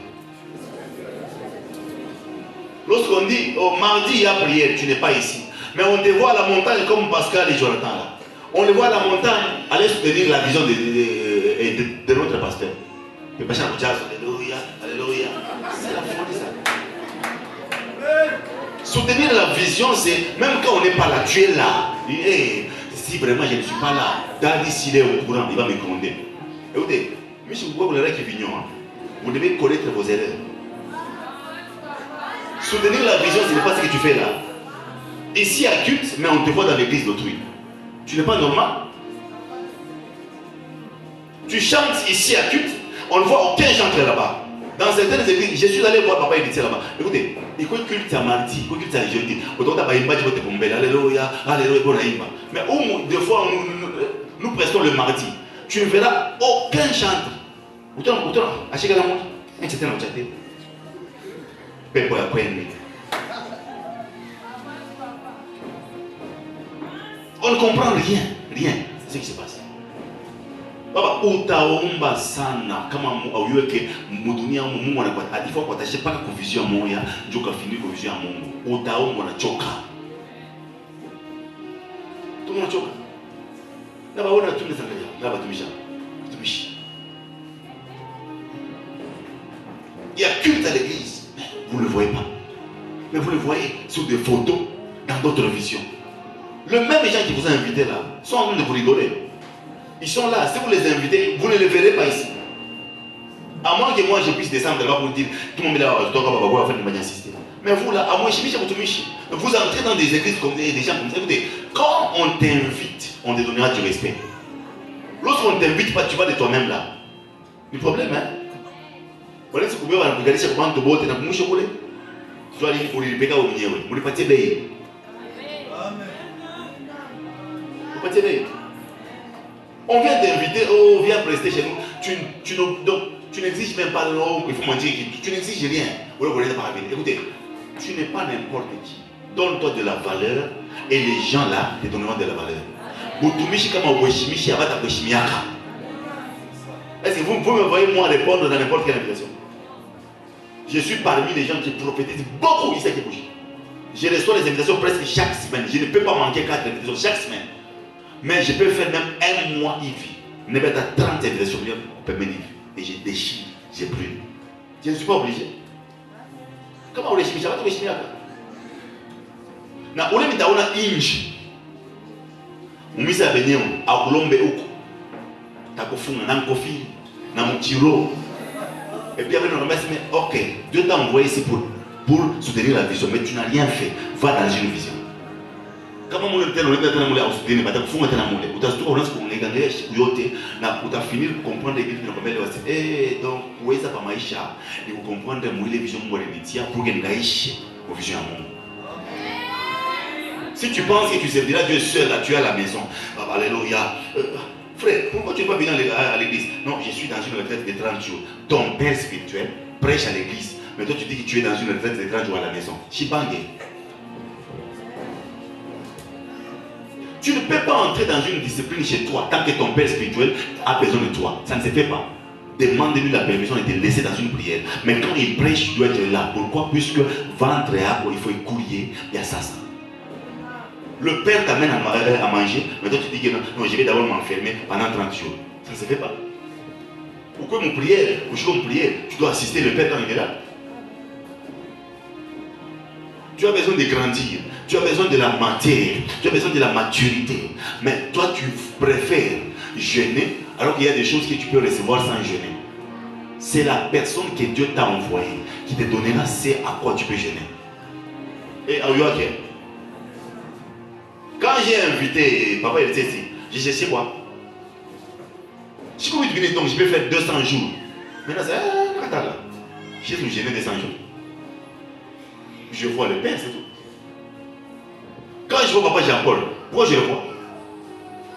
Lorsqu'on dit, oh, mardi, il y a prière, tu n'es pas ici. Mais on te voit à la montagne comme Pascal et Jonathan là. On les voit à la montagne aller soutenir la vision de notre pasteur. Le pasteur alléluia, alléluia. C'est la folie ça. Soutenir la vision, c'est même quand on n'est pas là, tu es là. Hey, si vraiment je ne suis pas là, Dadi s'il est au courant, il va me gronder. Écoutez, monsieur, vous voyez qui est vignon, vous devez connaître vos erreurs. Soutenir la vision, ce n'est pas ce que tu fais là. Ici à culte, mais on te voit dans l'église d'autrui. Tu n'es pas normal. Tu chantes ici à culte, on ne voit aucun chanteur là-bas. Dans certaines églises, je suis allé voir papa Edith là-bas. Écoutez, il faut culte à mardi, il faut culte à jeudi. Autant d'abord, il m'a dit que tu es alléluia, alléluia, bon aïma. Mais des fois, nous prestons le mardi. Tu ne verras aucun chanteur. Autant, à chaque fois, etc. Père pour après une. On ne comprend rien, c'est ce qui se passe. Baba, utaomba sana kama auweke mudunia Mungu anakuwa il faut kuattacher pas kwa vision moya, ndio kafini kwa vision ya Mungu. Utaomba unachoka. Tunachoka. Na baona tunazangalia, na batumisha. Tumishi. Il y a culte à l'église, vous ne le voyez pas. Mais vous les voyez sur des photos, dans d'autres visions. Le même gens qui vous ont invité là, sont en train de vous rigoler. Ils sont là, si vous les invitez, vous ne les verrez pas ici. À moins que moi je puisse descendre là-bas pour dire, tout le monde est là, je dois faire une manière assistée. Mais vous là, à moins vous entrez dans des églises comme des gens comme ça. Écoutez, quand on t'invite, on te donnera du respect. Lorsqu'on ne t'invite pas, tu vas de toi-même là. Le problème, hein? Voilà, c'est que vous regardez ce comment tu vas te faire. Tu vas aller pour les pécats au milieu. Vous ne pouvez pas t'aider. Vous ne pouvez pas t'aider. On vient t'inviter, oh, viens prester chez nous. Tu n'exiges même pas, oh, il faut mentir. Tu n'exiges rien. Écoutez, tu n'es pas n'importe qui. Donne-toi de la valeur et les gens là te donneront de la valeur. Est-ce que vous me voyez moi répondre dans n'importe quelle invitation? Je suis parmi les gens qui prophétisent beaucoup ici à Kébouchi. Je reçois les invitations presque chaque semaine. Je ne peux pas manquer 4 invitations chaque semaine. Mais je peux faire même un mois Yves. Ne pas 30 invitations pour me dire. Et je déchire, j'ai brûle. Je ne suis pas obligé. Comment on les chimie? Ça va te chimie là. Na on est dans inch. On mise à venir à Colombe ou Takofunga, Nankofi, Namutiro. Et puis après, on remet, mais ok, Dieu t'a envoyé ici pour soutenir la vision, mais tu n'as rien fait. Va dans une vision. Comment on est à soutenir, mais tu as fini de comprendre les et donc, où est-ce que Maïcha, et vous comprendre les visions pour que nous ayons vision à monde. Si tu penses que tu serviras Dieu seul, là, tu es à la maison. Alléluia. Frère, pourquoi tu ne vas pas venir à l'église? Non, je suis dans une retraite de 30 jours. Ton père spirituel prêche à l'église. Mais toi, tu dis que tu es dans une retraite de 30 jours à la maison. Chibangue. Tu ne peux pas entrer dans une discipline chez toi tant que ton père spirituel a besoin de toi. Ça ne se fait pas. Demande-lui la permission de te laisser dans une prière. Mais quand il prêche, tu dois être là. Pourquoi? Puisque ventre et âme, il faut écouiller. Il y a ça. Le père t'amène à manger, mais toi tu dis que non, je vais d'abord m'enfermer pendant 30 jours. Ça ne se fait pas. Pourquoi mon prière, tu dois assister le père quand il est là. Tu as besoin de grandir, tu as besoin de la matière, tu as besoin de la maturité. Mais toi tu préfères jeûner alors qu'il y a des choses que tu peux recevoir sans jeûner. C'est la personne que Dieu t'a envoyée qui te donnera c'est à quoi tu peux jeûner. Et à Yoaké. Quand j'ai invité papa, il était ici. J'ai dit, c'est quoi? Si vous venez donc, je peux faire 200 jours. Maintenant, c'est là. J'ai nous gêné 200 jours. Je vois le Père, c'est tout. Quand je vois papa Jean-Paul, pourquoi je le vois?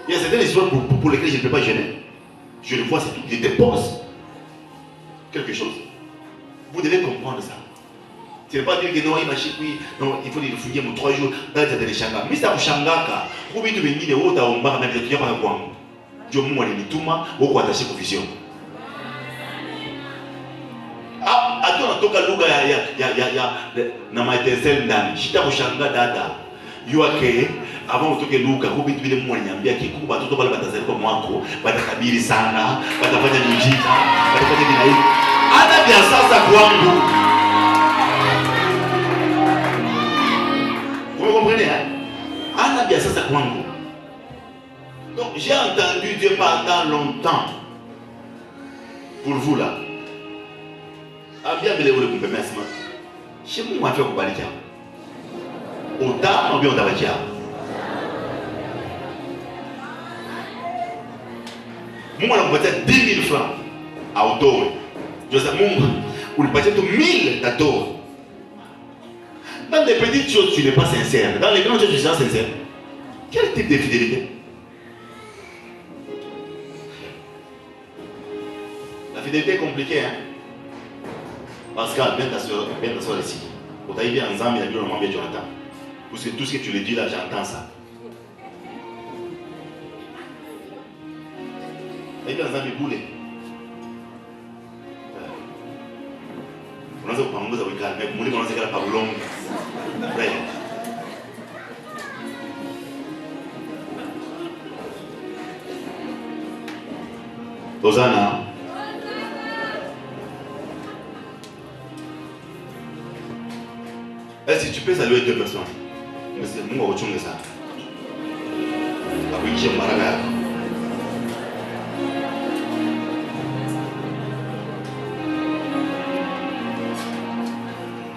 Il y a certaines histoires pour lesquelles je ne peux pas gêner. Je le vois, c'est tout. Il dépose quelque chose. Vous devez comprendre ça. Tu ne veux pas dire que non, il m'a chié, oui, non, il faut les fouiller pour 3 jours dans les Shanga. Mais ça, Shanga, vous pouvez venir de haut à Omba, mais tu n'as pas quoi. Je me dis, tout le monde, vous pouvez attacher pour vision. Ah, attends, en tout cas, il y a dans ma étincelle d'âme. Si tu as Shanga dada, you are que avant que Luka, vous pouvez venir moi, il y a qui coupe à tout le monde, comme moi, va te kabiri sana, va te faire des musiques, va te faire des binaïs. Ana bien ça kwangu. Vous comprenez, hein? Ana bien ça kwangu. Donc j'ai entendu Dieu pendant longtemps. Pour vous là. Ah bien, mais vous le comprenez, merci. Chez moi, on va faire un balikia. Autant, on va faire moi, on va faire 10 000 francs à Ottawa. Je sais, on va faire 1000 d'Ottawa. Dans les petites choses, tu n'es pas sincère. Dans les grandes choses, tu seras sincère. Quel type de fidélité? La fidélité est compliquée, hein? Pascal, viens t'asseoir ici. Quand tu as dit ensemble, il a dit on m'a bien Jonathan. Parce que tout ce que tu le dis là, j'entends ça. Tu as dit ensemble, il boule. On a dit que vous avez calmé, vous voulez commencer à faire la parole longue. Frère. Hosanna. Est-ce que tu peux saluer 2 personnes? Mais c'est moi autre chose que ça. Ah oui, j'ai mal.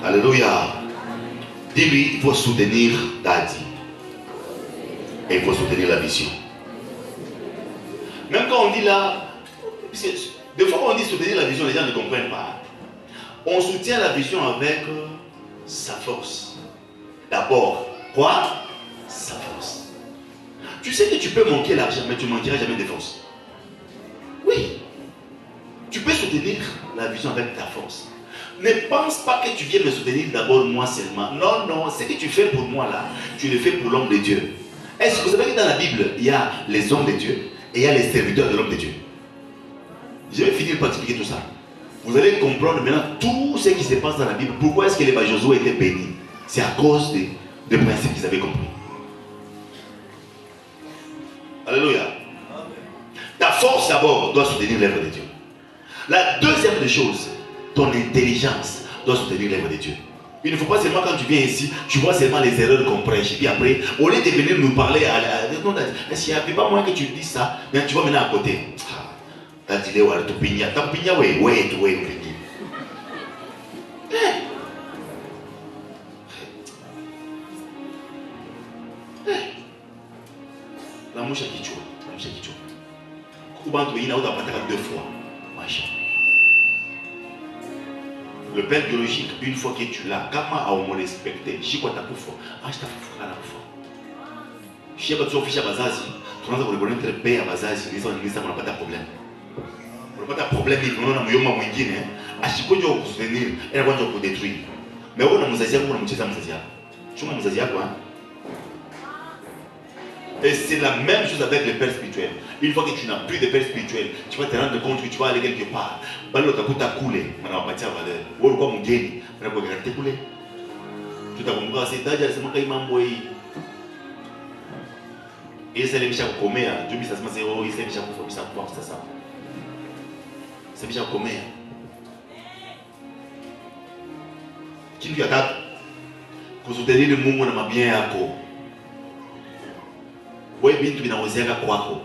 Alléluia. Dis-lui, il faut soutenir Daddy. Et il faut soutenir la vision. Même quand on dit là, des fois quand on dit soutenir la vision, les gens ne comprennent pas. On soutient la vision avec sa force. D'abord, quoi? Sa force. Tu sais que tu peux manquer l'argent, mais tu ne manqueras jamais de force. Oui. Tu peux soutenir la vision avec ta force. Ne pense pas que tu viens me soutenir d'abord moi seulement. Non, non, ce que tu fais pour moi là, tu le fais pour l'homme de Dieu. Est-ce que vous savez que dans la Bible, il y a les hommes de Dieu et il y a les serviteurs de l'homme de Dieu? Je vais finir par expliquer tout ça. Vous allez comprendre maintenant tout ce qui se passe dans la Bible. Pourquoi est-ce que les Josué étaient bénis? C'est à cause des principes qu'ils avaient compris. Alléluia. Ta force d'abord doit soutenir l'œuvre de Dieu. La deuxième des choses, ton intelligence doit soutenir l'œuvre de Dieu. Il ne faut pas seulement quand tu viens ici, tu vois seulement les erreurs qu'on prêche. Et puis après, au lieu de venir nous parler, est-ce qu'il n'y a pas moyen que tu dis ça? Mais tu vas maintenant à côté. T'as dit, tu pignas. T'as pignas, oui, tu pignas. La mouche qui tue. La mouche qui tue. Kubantu, il y a 2 fois. Machin. Le père biologique, une fois que tu l'as, comment on me respecte? Je suis quoi ta poufa? Ah, je t'ai fait la poufa. Je sais pas si tu as fait bazazi. Tu n'as pas le très père à bazazi. Ils n'ont pas de problème. On n'a pas de problème. Ils n'ont pas de problème. À chaque fois que tu vas soutenir, elle va te détruire. Mais on a Moussasia, on a Moussasia. Tu as Moussasia quoi? Et c'est la même chose avec les pères spirituels. Une fois que tu n'as plus de père spirituel, tu vas te rendre compte que tu vas aller quelque part. Tu as coulé. Tu as coulé. Tu t'as compris, c'est Dadja, c'est moi qui m'a envoyé. Et c'est les Michel Comé. Dieu ça se passe, c'est Michel Comé, ça c'est ça. C'est Michel Comé. Qui lui attaque? Pour soutenir le monde, on a bien à quoi. Oui, bien tu viens aux airs à quoi?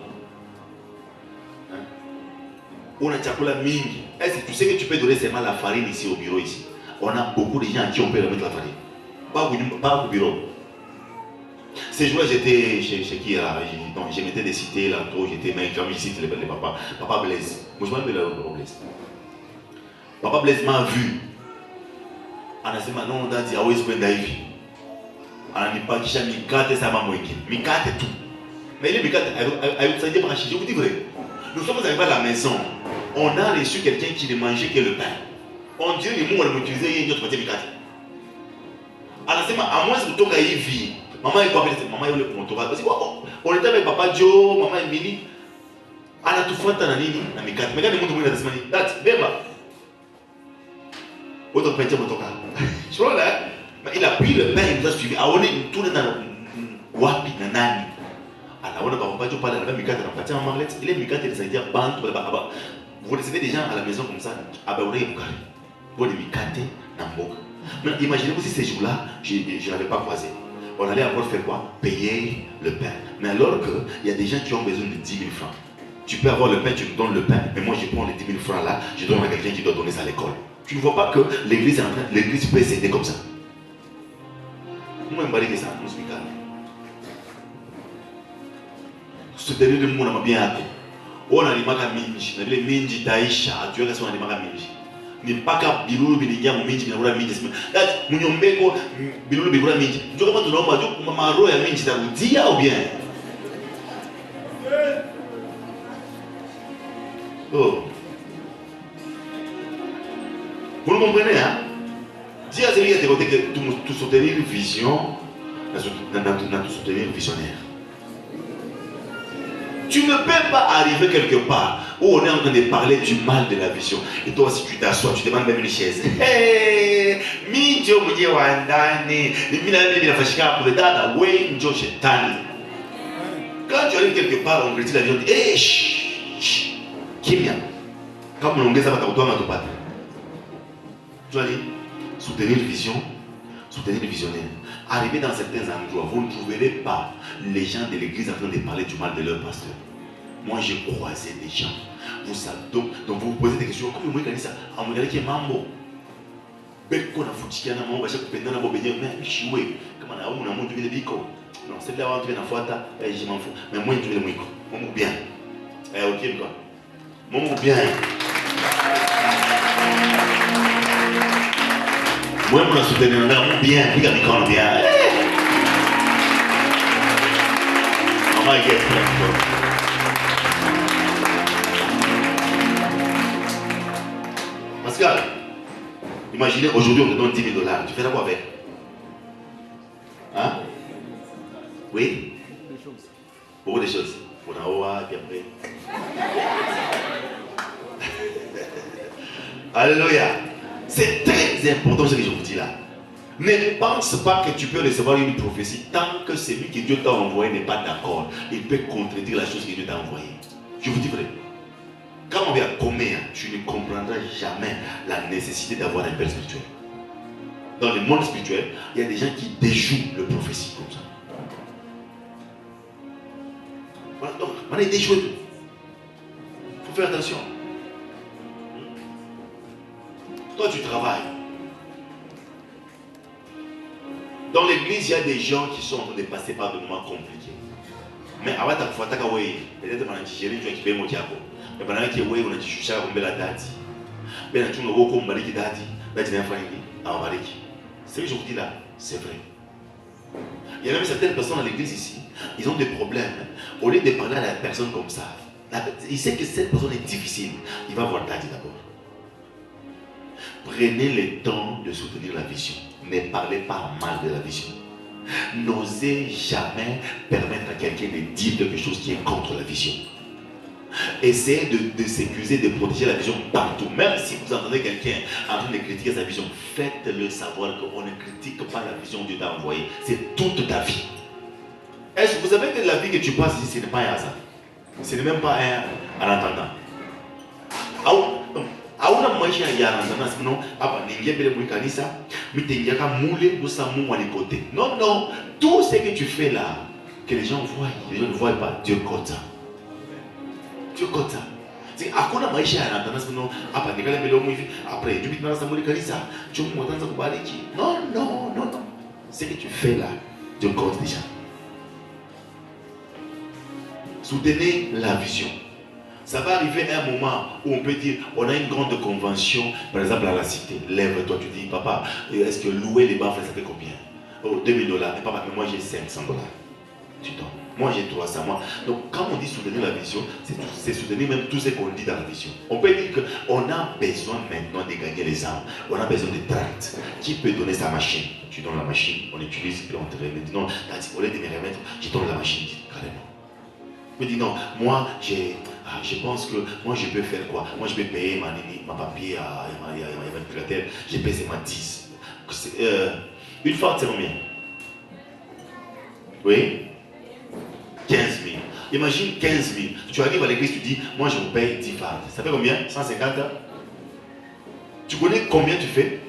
On a chakula mingi. Est-ce que tu sais que tu peux donner seulement la farine ici au bureau ici? On a beaucoup de gens à qui on peut remettre la farine. Pas au bureau. Ces jours-là, j'étais chez qui là? Donc, je mettais des cités là, j'étais même quand je cite les papas. Papa Blaise. Moi, je m'appelle Papa Blaise. Papa Blaise m'a vu. On a dit, non, on a dit, ah oui, c'est pas d'avis. On a dit, pas qu'il y a Mikate, ça m'a moqué. Mikate tout. Mais il est Mikate, je vous dis vrai. Nous sommes arrivés à la maison. On a reçu quelqu'un qui ne mangeait que le pain. On dirait que les mots on utilisait une autre partie Mikate. Alors, c'est à moins que tu aies vie. Maman est quoi? Maman est le montorat. On était avec Papa Joe, Maman Emily. On a tout fait dans la ligne, dans Mikate. Mais quand les gens me disent, Dad, Bema. Autre petit montorat. Je vois là. Il a pris le pain, il nous a suivi. On est tourné dans le Wapi, Nanani. Alors, on a pas parlé de la Mikate, on a parti en Marlette. Il est Mikate, il s'est dit, vous recevez des gens à la maison comme ça. On est Bukari. Vous avez Mikate, Namboka. Mais imaginez-vous si ces jours-là, je ne l'avais pas croisé. On allait avoir fait quoi? Payer le pain. Mais alors qu'il y a des gens qui ont besoin de 10 000 francs. Tu peux avoir le pain, tu me donnes le pain, mais moi je prends les 10 000 francs là, je donne à quelqu'un qui doit donner ça à l'école. Tu ne vois pas que l'église est en train, l'église peut s'aider comme ça. Moi, je me dis ça, nous expliquons. Ce dernier de monde m'a bien appris. On a les magas minji, les minji taïcha, tu vois que c'est les magas minji. Ni paka bilulu bilingia minji binakula minji. That munyombeko bilulu binakula minji. Ndio kama tunaomba tu mamaro ya minji tarudia ou bien. Oh. Vous le comprenez, hein? Dis à celui qui est que tu soutenir une vision, tu soutenir une visionnaire. Tu ne peux pas arriver quelque part où on est en train de parler du mal de la vision. Et toi, si tu t'assois, tu demandes même une chaise. Hey, Minjo Mouye Wandani, quand tu arrives quelque part, on critique la vision, on dit hey, chut, Kimia. Comme on dit ça va t'auto-autopathe. Tu vas dire, soutenir vision, Soutenez les visionnaires. Arrivez dans certains endroits, vous ne trouverez pas les gens de l'église en train de parler du mal de leur pasteur. Moi, j'ai croisé des gens. Vous savez, donc vous vous posez des questions. Comme moi, je ça, on me dit que mambo. Beko na futika na mambo, je peux na bobenye, mais chiwe. Comme on a un monde de biko. Non, c'est là où on vient à foata, je m'en fous. Mais moi, je vais le mouiko. Moi, bien. Ok, quoi. Moi, bien. Moi, je suis soutenu, on bien, puis quand on bien. Maman est bien. Pascal, imaginez aujourd'hui on te donne 10 000 $. Tu fais quoi avec? Hein? Oui? Beaucoup de choses. Pour Naoa, puis après. Alléluia. C'est très important ce que je vous dis là. Ne pense pas que tu peux recevoir une prophétie tant que celui que Dieu t'a envoyé n'est pas d'accord. Il peut contredire la chose que Dieu t'a envoyée. Je vous dis vrai. Quand on vient à combien, tu ne comprendras jamais la nécessité d'avoir un père spirituel. Dans le monde spirituel, il y a des gens qui déjouent le prophétie comme ça. Voilà, donc, on est déjoué tout. Il faut faire attention. Toi, tu travailles. Dans l'église, il y a des gens qui sont en train de passer par des moments compliqués. Mais avant ta foi, peut-être que tu as digéré, tu as quitté mon diable. Mais pendant que tu as dit, tu as dit, mais tu as dit, ce que je vous dis là, c'est vrai. Il y a même certaines personnes dans l'église ici, ils ont des problèmes. Au lieu de parler à la personne comme ça, il sait que cette personne est difficile. Il va voir Daddy d'abord. Prenez le temps de soutenir la vision. Ne parlez pas mal de la vision. N'osez jamais permettre à quelqu'un de dire quelque chose qui est contre la vision. Essayez de s'excuser, de protéger la vision partout. Même si vous entendez quelqu'un en train de critiquer sa vision, faites-le savoir qu'on ne critique pas la vision que Dieu t'a envoyée. C'est toute ta vie. Est-ce que vous savez que la vie que tu passes ici, ce n'est pas un hasard? Ce n'est même pas un attendant. Auna maisha ya randana sino hapa ningia bele mwikanisa mitengia kama mule musamu wa côté. Non, non, tout ce que tu fais là, que les gens voient, les gens ne voient pas, Dieu compte ça. Dieu compte ça. C'est hakuna maisha ya randana sino hapa nikale bele mwivi après tu bitana samuli kanisa, tu mwatanza kubariki. Non, non, non, non. Ce que tu fais là, Dieu compte déjà. Soutenez la vision. Ça va arriver à un moment où on peut dire, on a une grande convention, par exemple à la cité. Lève-toi, tu dis, papa, est-ce que louer les baffles, ça fait combien? Oh, 2 000 $. Et papa, mais moi j'ai 500 $. Tu donnes. Moi j'ai 300. Moi. Donc quand on dit soutenir la vision, c'est soutenir même tout ce qu'on dit dans la vision. On peut dire qu'on a besoin maintenant de gagner les armes. On a besoin de tracts. Qui peut donner sa machine? Tu donnes la machine, on utilise, puis on te remet. Non, au lieu de me remettre, je donne la machine, carrément. Je me dis non, moi je pense que moi je peux faire quoi? Moi je peux payer ma papier à ma manipulateur, je paye seulement 10. Une fois c'est combien? Oui? 15 000. Imagine 15 000. Tu arrives à l'église, tu dis, moi je vous paye 10 fards. Ça fait combien? 150 $. Tu connais combien tu fais?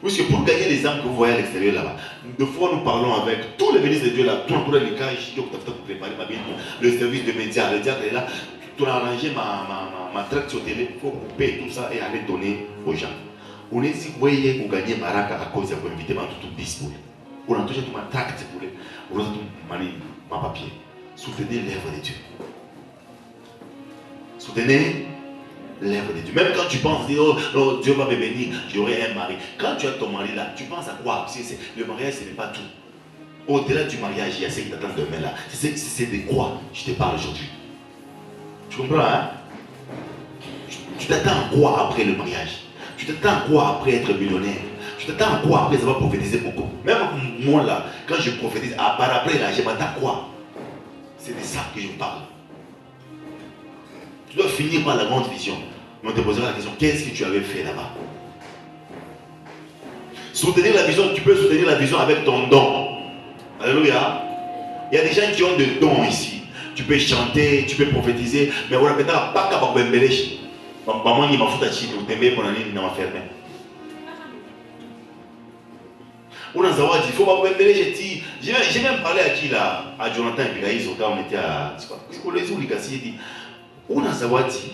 Parce que pour gagner les âmes que vous voyez à l'extérieur là-bas, de fois nous parlons avec tous les ministres de Dieu là, tout les cas, pour préparer ma Bible, le service de médias, le diable est là, tu as arrangé ma traite sur télé, il faut couper tout ça et aller donner aux gens. On est dit, voyez, vous gagnez Baraka à cause de l'invité, tout 10 pour on a touché tout ma tracte pour on a tout ma papier. Soutenez l'œuvre de Dieu. Soutenez l'œuvre de Dieu. Même quand tu penses, oh, Dieu va me bénir, j'aurai un mari. Quand tu as ton mari là, tu penses à quoi? Le mariage, ce n'est pas tout. Au-delà du mariage, il y a ce qui t'attend demain là. C'est de quoi je te parle aujourd'hui? Tu comprends, hein? Tu t'attends à quoi après le mariage? Tu t'attends à quoi après être millionnaire? Tu t'attends à quoi après avoir prophétisé beaucoup? Même moi là, quand je prophétise, par après là, je m'attends à quoi? C'est de ça que je vous parle. Tu dois finir par la grande vision. Mais on te posera la question, qu'est-ce que tu avais fait là-bas? Soutenir la vision, tu peux soutenir la vision avec ton don. Alléluia. Il y a des gens qui ont des dons ici. Tu peux chanter, tu peux prophétiser, mais voilà, maintenant, pas qu'à Bembelechi. Maman, il m'a foutu à chier, ou t'aimer pour l'année, il m'a fermé. On a zawadi, il faut pas vous mélanger. J'ai même parlé à qui là, à Jonathan et Piraïs, quand on était à. Qu'est-ce qu'on les a dit? On a zawadi,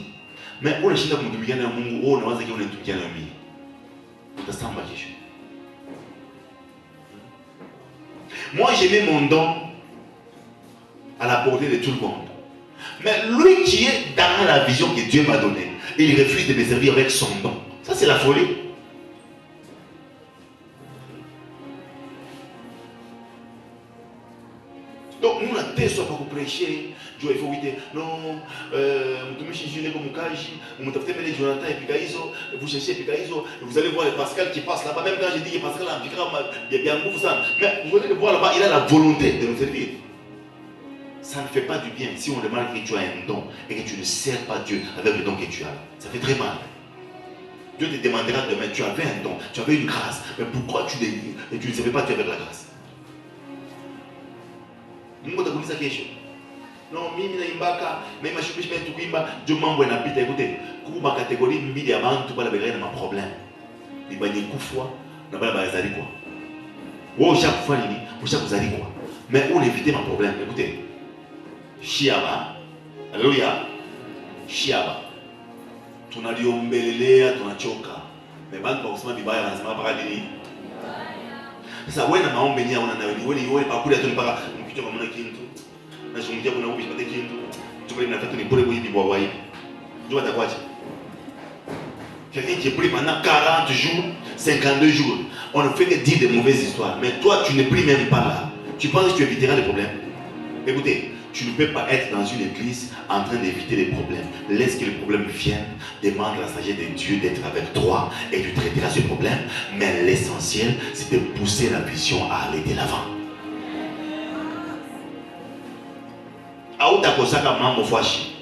mais on a chinda kumtumia na Mungu, on a waza ki on est na mimi. Utasamba kesho. Moi j'ai mis mon don à la portée de tout le monde. Mais lui qui est dans la vision que Dieu m'a donnée, il refuse de me servir avec son don. Ça c'est la folie. Donc nous on a des soit pas pour prêcher. Dieu il faut éviter. Non, vous cherchez Picaiso, vous allez voir le Pascal qui passe là-bas. Même quand je dis que Pascal a bien ça. Mais vous allez le voir là-bas, il a la volonté de nous servir. Ça ne fait pas du bien si on demande que tu as un don et que tu ne sers pas Dieu avec le don que tu as. Ça fait très mal. Dieu te demandera demain, tu avais un don, tu avais une grâce, mais pourquoi tu ne servais pas Dieu avec la grâce? Non, mimi na imbaka, mais ma choupi tu kuimba, Dieu m'envoie na pita écoutez, kuku ma catégorie mbili ya bantu bala begana ma problème. Ni banye kufwa na bala bazali quoi. Wo chaque fois nini, wo chaque zali quoi. Mais on éviter ma problème, écoutez. Shiaba. Alléluia. Shiaba. Tunaliombelelea tunachoka. Mais bantu ba kusema bibaya wanasema paka nini? Sasa wewe na maombi ni una na wewe pakuli tu mpaka mkicho kama kintu. Na zungumzia kuna ubi pate kintu. Tukule na tatu ni bure hivi bwa wai. Ndio atakwaje? Quelqu'un qui est pris pendant 40 jours, 52 jours. On ne fait que dire de mauvaises histoires. Mais toi, tu ne pries même pas là. Tu penses que tu éviteras les problèmes? Écoutez, tu ne peux pas être dans une église en train d'éviter les problèmes. Laisse que les problèmes viennent. Demande la sagesse de Dieu d'être avec toi et tu traiteras ce problème. Mais l'essentiel, c'est de pousser la vision à aller de l'avant. Auta kosaka mambo fashi.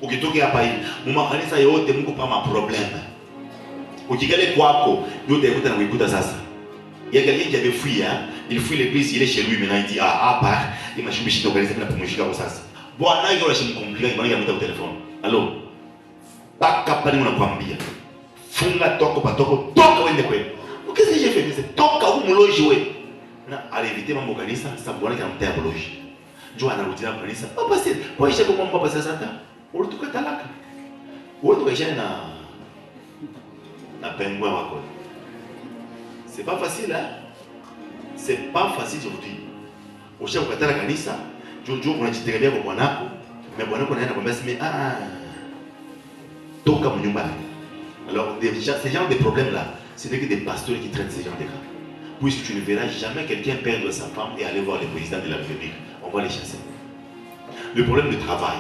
Ukitoka hapa hivi, mumakanisa yote Mungu pa ma problème. Ukigale kwako, yote yakuta na kuikuta sasa. Il y a quelqu'un qui avait fui, hein? Il fuit l'église, il est chez lui, maintenant il dit part, il m'a choubi chito organiser pour me comme ça. Bon, là il y a un compliqué, il m'a mis au téléphone. Allô? Pas capable de me kwambia. Funga toko patoko, toka wende kwe. Qu'est-ce que j'ai fait? C'est toka ou molo jouer. Na arrêter mambo kanisa, ça bwana kama mtayaboloji. Njoo anarudia kanisa. Papa c'est, kwa isha kwa mambo pasa sasa. Ulituka talaka. Wewe tukaisha na pengwa wako. C'est pas facile, hein? C'est pas facile aujourd'hui. Au chef de la kanisa, Jojo, on a dit très bien pour Bonako, mais Bonako n'a pas dit, mais toka mon nyumba. Alors, ces genres de problèmes-là, ce n'est que des pasteurs qui traitent ces genres de cas. Puisque tu ne verras jamais quelqu'un perdre sa femme et aller voir le président de la République. On va les chasser. Le problème de travail,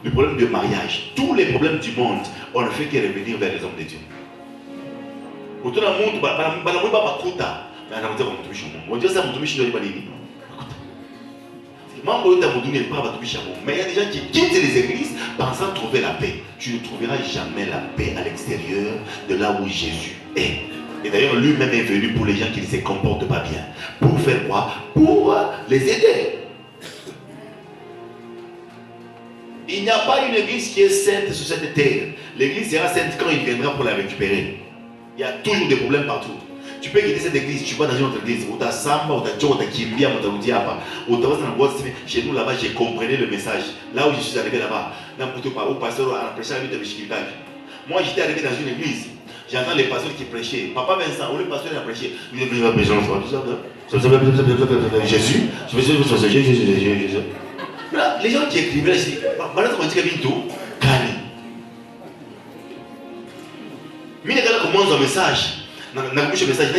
le problème de mariage, tous les problèmes du monde, on ne fait que revenir vers les hommes de Dieu. Autour d'un monde, mais il y a des gens qui quittent les églises pensant trouver la paix. Tu ne trouveras jamais la paix à l'extérieur de là où Jésus est. Et d'ailleurs, lui-même est venu pour les gens qui ne se comportent pas bien. Pour faire quoi? Pour les aider. Il n'y a pas une église qui est sainte sur cette terre. L'église sera sainte quand il viendra pour la récupérer. Il y a toujours des problèmes partout. Tu peux quitter cette église, tu vas dans une autre église. Ou ta samba, ou ta tcho, ou ta kimbia, ou ta oudiaba. Ou ta vas dans la boîte. Chez nous là-bas, j'ai compris le message. Là où je suis arrivé là-bas, au pasteur a prêché à lui de Mishkilkaj. Moi, j'étais arrivé dans une église. J'entends les pasteurs qui prêchaient. Papa Vincent, où le pasteur a prêché. Jésus. Jésus. Les gens qui écrivaient, je dis, maintenant on dit que tout, Kali. Mais quand on commence un message, un message,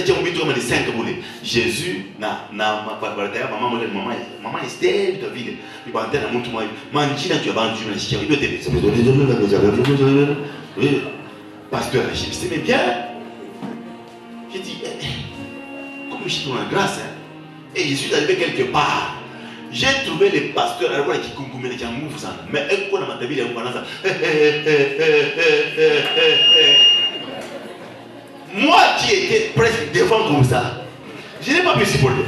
Jésus, maman est stable, tu as vu, il va entrer dans mon tour, manchina tu as vendu, pasteur, je dis, mais bien, j'ai dit, comme je suis dans la grâce, et je suis arrivé quelque part. J'ai trouvé les pasteurs qui concoumaient les gens, mais un coup dans ma table, il y a moi qui étais presque devant comme ça, je n'ai pas pu supporter.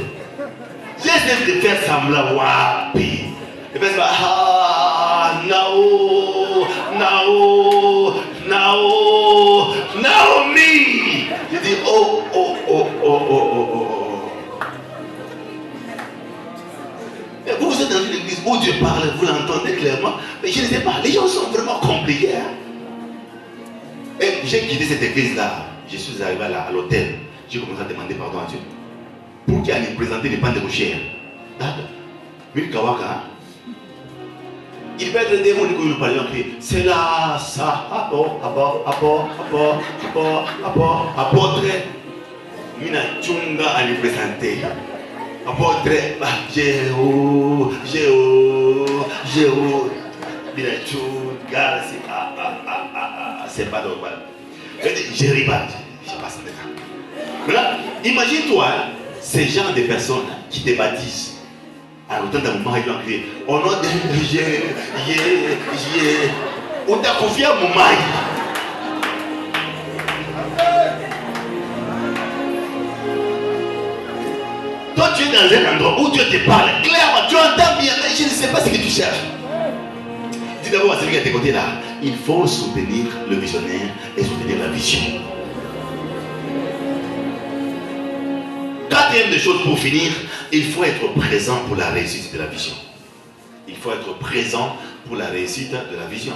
J'ai essayé de faire semblant, wapi. Et puis, Naomi. J'ai dit, oh. l'église où Dieu parle, vous l'entendez clairement. Mais je ne sais pas, les gens sont vraiment compliqués. Hein? Et j'ai quitté cette église-là. Je suis arrivé à l'hôtel. J'ai commencé à demander pardon à Dieu. Pour qu'il allait présenter les pans de rochers. D'accord. Milkawaka. Il peut être des démons qui nous parlent en criant. C'est là, ça, apôtre. Mina Tchunga allait présenter. Apôtre, Jéhu. Mina Tchunga, c'est pas normal. Je ris pas, je passe maintenant. Imagine-toi, ces gens de personnes qui te baptisent. Alors, autant d'un moment, ils vont crier au nom de Jésus, on t'a confié à mon mari. Toi, tu es dans un endroit où Dieu te parle clairement, tu entends bien, mais je ne sais pas ce que tu cherches. Dis d'abord à celui qui est à tes côtés là, il faut soutenir le visionnaire et soutenir la vision. Quatrième des choses pour finir, il faut être présent pour la réussite de la vision. Il faut être présent pour la réussite de la vision.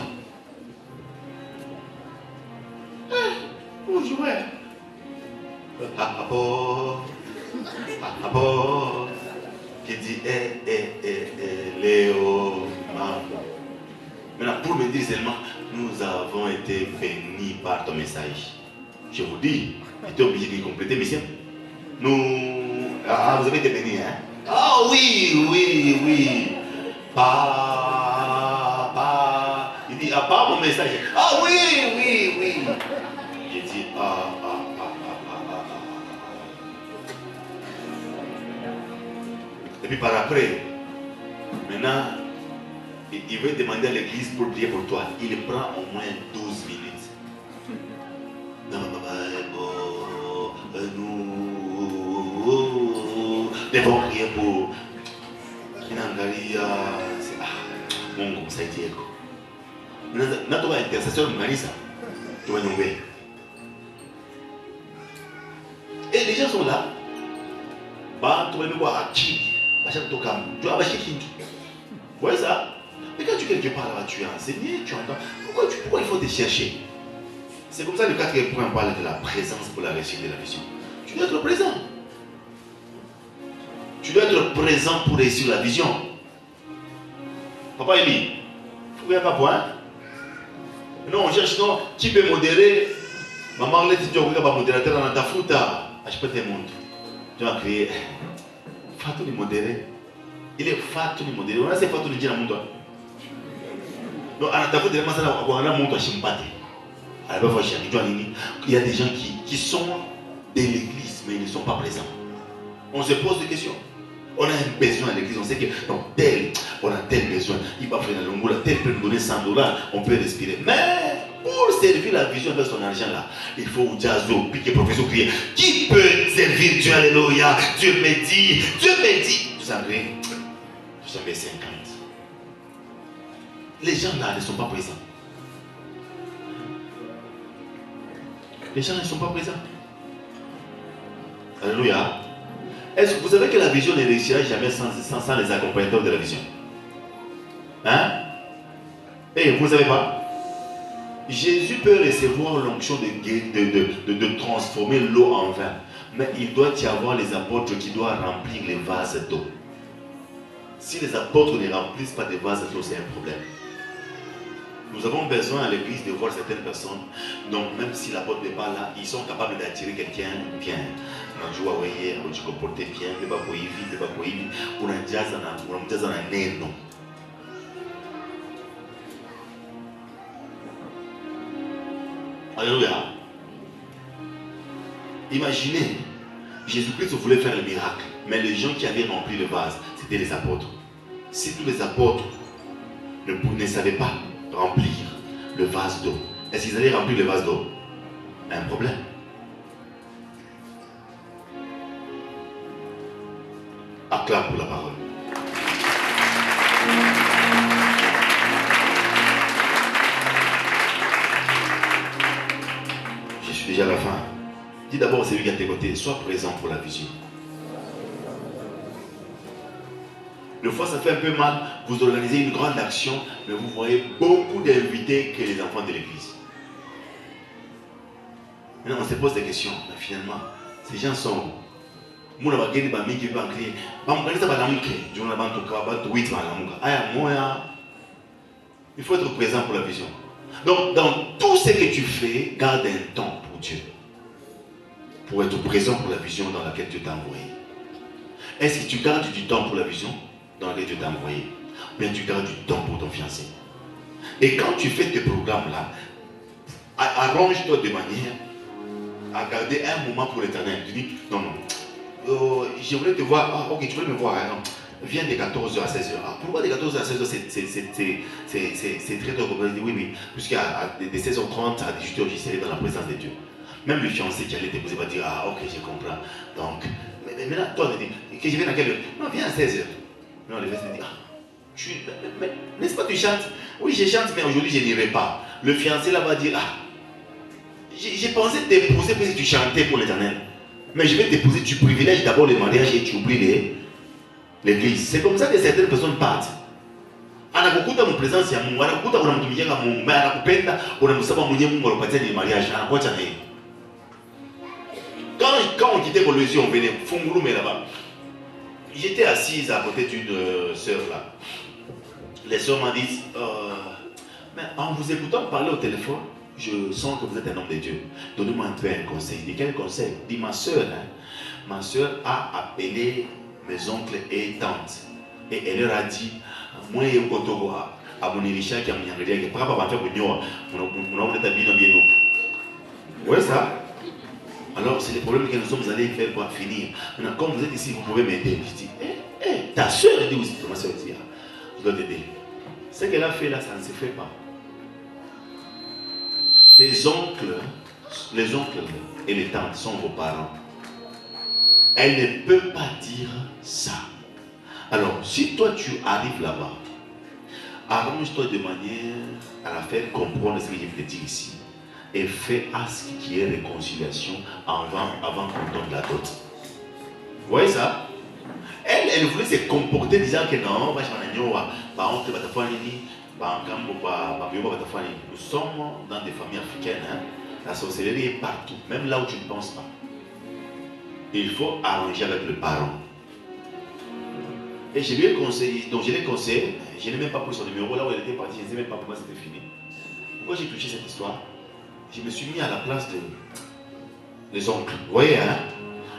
Bonjour. Qui dit Léo. Maintenant, pour me dire seulement, nous avons été bénis par ton message. Je vous dis, j'étais obligé de compléter, mais vous avez été bénis, hein? Ah oui. Il dit, pas mon message. Ah oui. Il dit, Et puis par après, maintenant, il veut demander à l'église pour prier pour toi. Il prend au moins 12 minutes. Nous devons prier pour Kinangaria. Mon ça a été écho. Maintenant, tu vas intercession de Marisa. Tu vas nommer. Et les gens sont là. Tu vas nous voir à qui? Tu vas acheter qui? Vous voyez ça? Mais quand tu es quelque part là, tu es enseigné, tu entends. Pourquoi il faut te chercher? C'est comme ça le quatrième point parle de la présence pour la réussite de la vision. Tu dois être présent. Tu dois être présent pour réussir la vision. Papa Eli, il ne faut pas point. Non, on cherche non, qui peut modérer. Maman, là, tu as un modérateur dans ta foute. Je peux te montrer. Tu vas crier. Fatou ni modéré. Il est fatou ni modéré. On a ces fatou ni dire à mon doigt. Donc, à ta foute, on a mon doigt chimpate. Il y a des gens qui sont de l'église, mais ils ne sont pas présents. On se pose des questions. On a un besoin à l'église, on sait que non, on a tel besoin. Il va faire la longoula, tel peut nous donner 100 $, on peut respirer. Mais pour servir la vision de son argent là, il faut Jazo, piquer professeur, crier. Qui peut servir Dieu? Alléluia. Dieu me dit. Vous savez 50. Les gens là ne sont pas présents. Les gens ne sont pas présents. Alléluia. Est-ce que vous savez que la vision ne réussira jamais sans les accompagnateurs de la vision? Hein? Et vous ne savez pas? Jésus peut recevoir l'onction de transformer l'eau en vin. Mais il doit y avoir les apôtres qui doivent remplir les vases d'eau. Si les apôtres ne remplissent pas des vases d'eau, c'est un problème. Nous avons besoin à l'église de voir certaines personnes. Donc même si l'apôtre n'est pas là, ils sont capables d'attirer quelqu'un bien. On joue à voyer, on se comporte bien, on va courir vite, on a déjà un nez. Alléluia. Imaginez, Jésus-Christ voulait faire le miracle, mais les gens qui avaient rempli le vase, c'était les apôtres. Si tous les apôtres ne savaient pas remplir le vase d'eau, est-ce qu'ils allaient remplir le vase d'eau? Un problème. Acclame pour la parole. Je suis déjà à la fin. Dis d'abord à celui qui est à tes côtés, sois présent pour la vision. Des fois, ça fait un peu mal. Vous organisez une grande action, mais vous voyez beaucoup d'invités que les enfants de l'église. Maintenant, on se pose des questions. Mais finalement, ces gens sont... Il faut être présent pour la vision. Donc, dans tout ce que tu fais, garde un temps pour Dieu. Pour être présent pour la vision dans laquelle Dieu t'a envoyé. Est-ce que tu gardes du temps pour la vision dans laquelle Dieu t'a envoyé? Ou bien tu gardes du temps pour ton fiancé? Et quand tu fais tes programmes-là, arrange-toi de manière à garder un moment pour l'éternel. Tu dis, non, je voulais te voir. Ah, ok, tu veux me voir. Hein, non. Viens de 14h à 16h. Ah, pourquoi de 14h à 16h c'est très tôt? Oui, puisqu'à de 16h30 à 18h, je serai dans la présence de Dieu. Même le fiancé qui allait t'épouser va dire, ah, ok, je comprends. Donc, mais maintenant, toi, tu dis, que je viens à quelle heure? Non, viens à 16h. Non, le fiancé dit, ah, n'est-ce pas, tu chantes? Oui, je chante, mais aujourd'hui, je n'irai pas. Le fiancé là va dire, ah, j'ai pensé t'épouser parce que tu chantais pour l'éternel. Mais je vais t'épouser, tu privilèges d'abord le mariage et tu oublies l'église. C'est comme ça que certaines personnes partent. Anakukuta mu présence ya Mungu, anakukuta unamtumikia Mungu, mais anakupenda, unamsaba mwenye Mungu alopatia ni mariage, anakuacha naye. Quand on quittait Colosie, on venait Fungulume là-bas. J'étais assise à côté d'une sœur là. Les sœurs m'ont dit, mais en vous écoutant parler au téléphone, je sens que vous êtes un homme de Dieu. Donnez-moi un peu un conseil. Dis quel conseil? Dis ma soeur. Hein, ma soeur a appelé mes oncles et tantes. Et elle leur a dit, moi et Kotogo, à mon Elisha qui a mis en réalité, papa va faire pour nous, on a bien nous. Ouais ça. Alors c'est le problème que nous sommes allés faire pour finir. Maintenant, comme vous êtes ici, vous pouvez m'aider. Je dis, ta soeur dit aussi, ma soeur dit, je dois t'aider. Ce qu'elle a fait là, ça ne se fait pas. Tes oncles, les oncles et les tantes sont vos parents. Elle ne peut pas dire ça. Alors, si toi tu arrives là-bas, arrange-toi de manière à la faire comprendre ce que je vais te dire ici. Et fais à ce qu'il y ait réconciliation avant qu'on donne la dot. Vous voyez ça? Elle voulait se comporter disant que non, nous sommes dans des familles africaines. Hein? La sorcellerie est partout, même là où tu ne penses pas. Il faut arranger avec le parent. Et je lui ai conseillé, donc je l'ai conseillé, je n'ai même pas pris son numéro, là où elle était partie, je ne sais même pas pourquoi c'était fini. Pourquoi j'ai touché cette histoire? Je me suis mis à la place des oncles. Vous voyez, hein?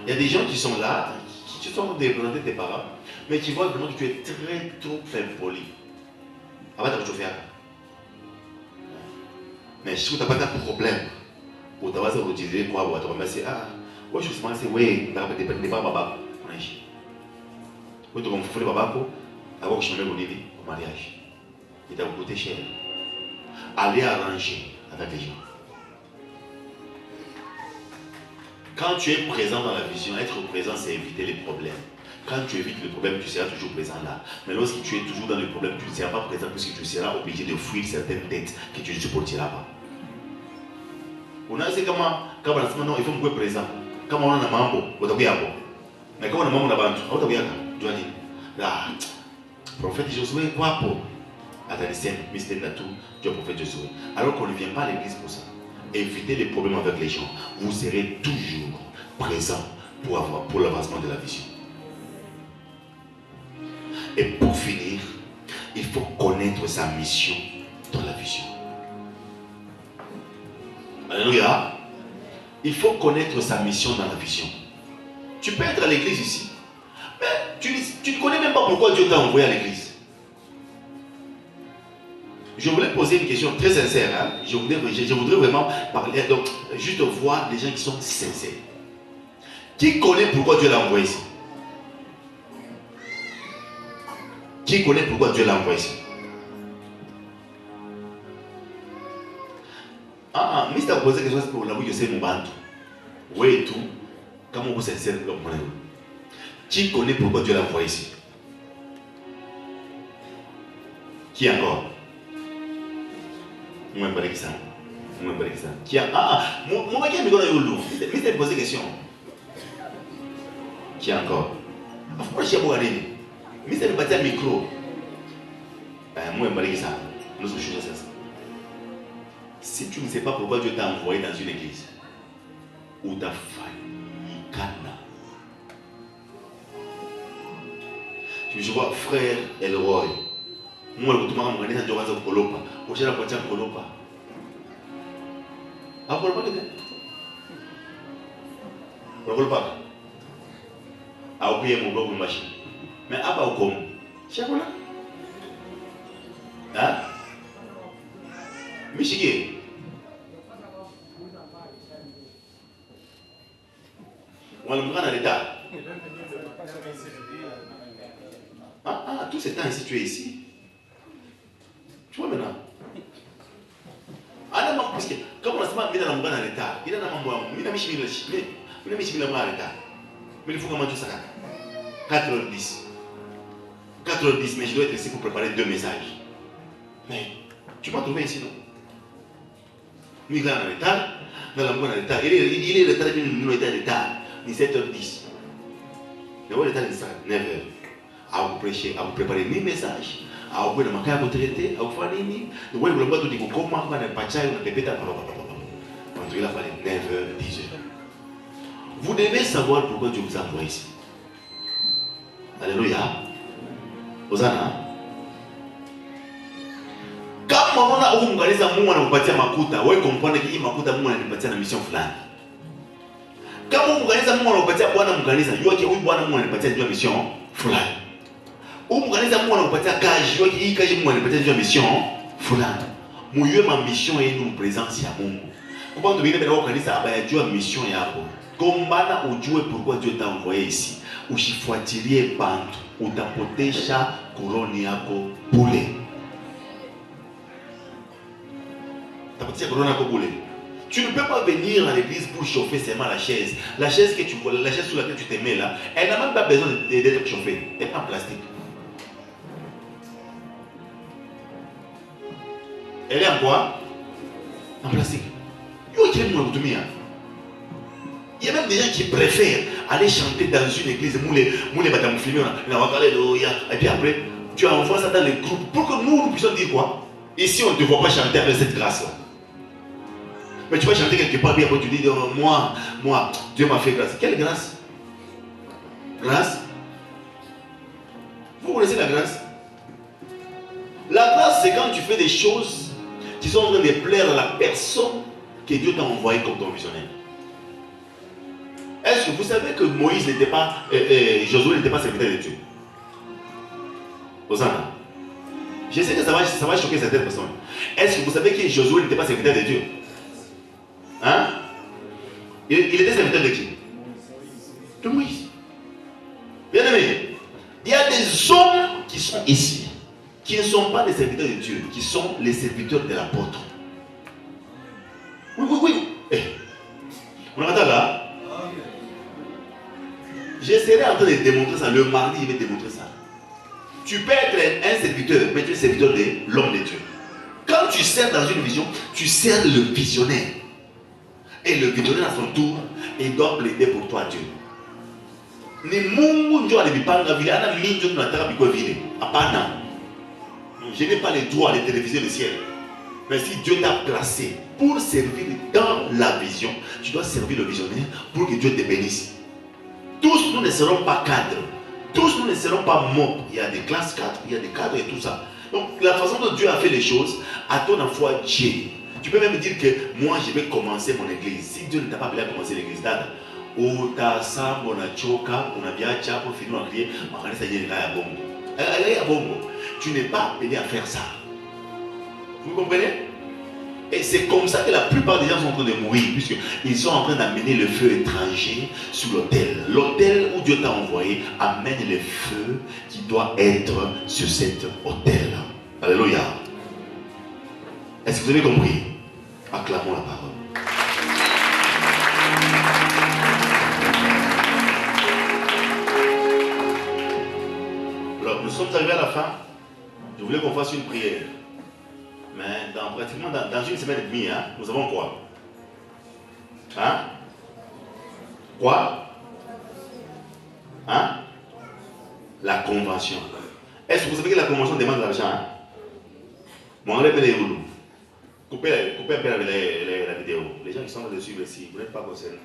Il y a des gens qui sont là, qui sont représentés tes parents, mais qui voient vraiment que tu es très trop impoli. Mais si tu n'as pas de problème, tu vas utiliser quoi? Tu vas dire, ah, je suis pensé, oui, tu n'es pas baba. Tu vas me baba avant que je me mette au mariage. Et ça va coûter cher. Allez arranger avec les gens. Quand tu es présent dans la vision, être présent, c'est éviter les problèmes. Quand tu évites le problème, tu seras toujours présent là. Mais lorsque tu es toujours dans le problème, tu ne seras pas présent puisque tu seras obligé de fuir certaines têtes que tu ne supporteras pas. On a dit comment non, il faut me présent. Quand on a un mambo, on a bien. Mais quand on a un mambo, on a bien. Tu as dit, là, prophète Josué, quoi pour? Attendez, c'est Mr. Natou, tu es prophète Josué. Alors qu'on ne vient pas à l'église pour ça. Évitez les problèmes avec les gens. Vous serez toujours présent pour l'avancement de la vision. Et pour finir, il faut connaître sa mission dans la vision. Alléluia. Il faut connaître sa mission dans la vision. Tu peux être à l'église ici, mais tu ne connais même pas pourquoi Dieu t'a envoyé à l'église. Je voulais poser une question très sincère. Hein? Je voudrais vraiment parler, donc juste voir des gens qui sont sincères. Qui connaît pourquoi Dieu l'a envoyé ici? Qui connaît pourquoi Dieu l'a envoyé ici? Mais si tu as posé quelque chose pour la bouille, je sais mon bantou. Oui et tout. Comment vous êtes sincère? Qui connaît pourquoi Dieu l'a envoyé ici? Qui encore? Qui a posé question. Qui encore? Mais c'est le bâti à micro. Moi, je me dis ça. Nous sommes choses à ça. Si tu ne sais pas pourquoi Dieu t'a envoyé dans une église, ou t'as failli, Kana. Je vois frère Elroy. Moi, je me dis que je vais Kolopa. Je vais à Kolopa. Ah, Kolopa, Kolopa. Ah, oui, mon blog, machine. Mais à part comme, c'est quoi là? Hein? Michigan. On va le prendre en état. Tout ce temps ici, tu es ici. Tu vois maintenant. Parce que, comme on a mis dans le monde en état, il a un moment, il a mis en état. Mais il faut comment tu ça. 4h10. 4h10, mais je dois être ici pour préparer 2 messages. Mais, tu m'as trouvé ici, non? Nous, il est en état, dans le monde en état. Il est en état, nous, en état. 17h10. Le monde est en état, 9h. À vous prêcher, à vous préparer 1000 messages. À vous prendre à vous traiter, à vous faire des mille. Nous, vous voulez tout dire comment on va faire patcha, on va répéter. Quand il a fallu 9h, 10h. Vous devez savoir pourquoi Dieu vous a envoyé ici. Alléluia. Hosanna. Quand on a où m'organiser un moment, on va partir à Makuta. Vous comprenez qu'il y a Makuta, on va partir à la mission fulani. Quand on organise un moment, on va partir à Bwana m'organiser. Il y a qui où Bwana on va partir à la mission fulani. Ou m'organiser un moment, on va partir à Kaji. Il y a qui où on va partir à la mission fulani. Moi, ma mission est nous présence à Mungu. Comment tu veux organiser ça? Dieu a mission et à vous. Comment on Dieu pourquoi Dieu t'a envoyé ici? Ou si foitirie bantu, ou t'apotesha couronne yako boule. T'apotesha couronne yako boule. Tu ne peux pas venir à l'église pour chauffer seulement la chaise. La chaise que tu vois, la chaise sur laquelle tu te mets là, elle n'a même pas besoin d'être chauffée. Elle est en plastique. Elle est en quoi? En plastique. Il y a même des gens qui préfèrent aller chanter dans une église, et puis après, tu envoies ça dans les groupes pour que nous puissions dire quoi? Ici, on ne te voit pas chanter avec cette grâce-là. Mais tu vas chanter quelque part, puis après tu dis, moi, Dieu m'a fait grâce. Quelle grâce? Grâce? Vous connaissez la grâce? La grâce, c'est quand tu fais des choses qui sont en train de plaire à la personne que Dieu t'a envoyé comme ton visionnaire. Est-ce que vous savez que Moïse n'était pas, Josué n'était pas serviteur de Dieu? Hosanna. Je sais que ça va choquer certaines personnes. Est-ce que vous savez que Josué n'était pas serviteur de Dieu? Hein? Il était serviteur de qui? De Moïse. Bien aimé, il y a des hommes qui sont ici, qui ne sont pas des serviteurs de Dieu, qui sont les serviteurs de l'apôtre. Oui. On entend là? Je serai en train de démontrer ça. Le mardi, je vais démontrer ça. Tu peux être un serviteur, mais tu es serviteur de l'homme de Dieu. Quand tu sers dans une vision, tu sers le visionnaire. Et le visionnaire, à son tour, il doit plaider pour toi, Dieu. Je n'ai pas le droit de téléviser le ciel. Mais si Dieu t'a placé pour servir dans la vision, tu dois servir le visionnaire pour que Dieu te bénisse. Tous nous ne serons pas cadres. Tous nous ne serons pas mobs. Il y a des classes cadres, il y a des cadres et tout ça. Donc la façon dont Dieu a fait les choses, à ton foi Dieu. Tu peux même dire que moi je vais commencer mon église. Si Dieu ne t'a pas appelé à commencer l'église, tu n'es pas appelé à faire ça. Vous comprenez? Et c'est comme ça que la plupart des gens sont en train de mourir, puisqu'ils sont en train d'amener le feu étranger sur l'autel. L'autel où Dieu t'a envoyé amène le feu qui doit être sur cet autel. Alléluia. Est-ce que vous avez compris? Acclamons la parole. Alors, nous sommes arrivés à la fin. Je voulais qu'on fasse une prière. Mais pratiquement dans une semaine et demie, hein, nous avons quoi? Hein? Quoi? Hein? la convention. Est-ce que vous savez que la convention demande de l'argent? Hein? Mon enlève les rouleaux. Coupez un peu la vidéo. Les gens qui sont là-dessus, vous n'êtes pas concernés.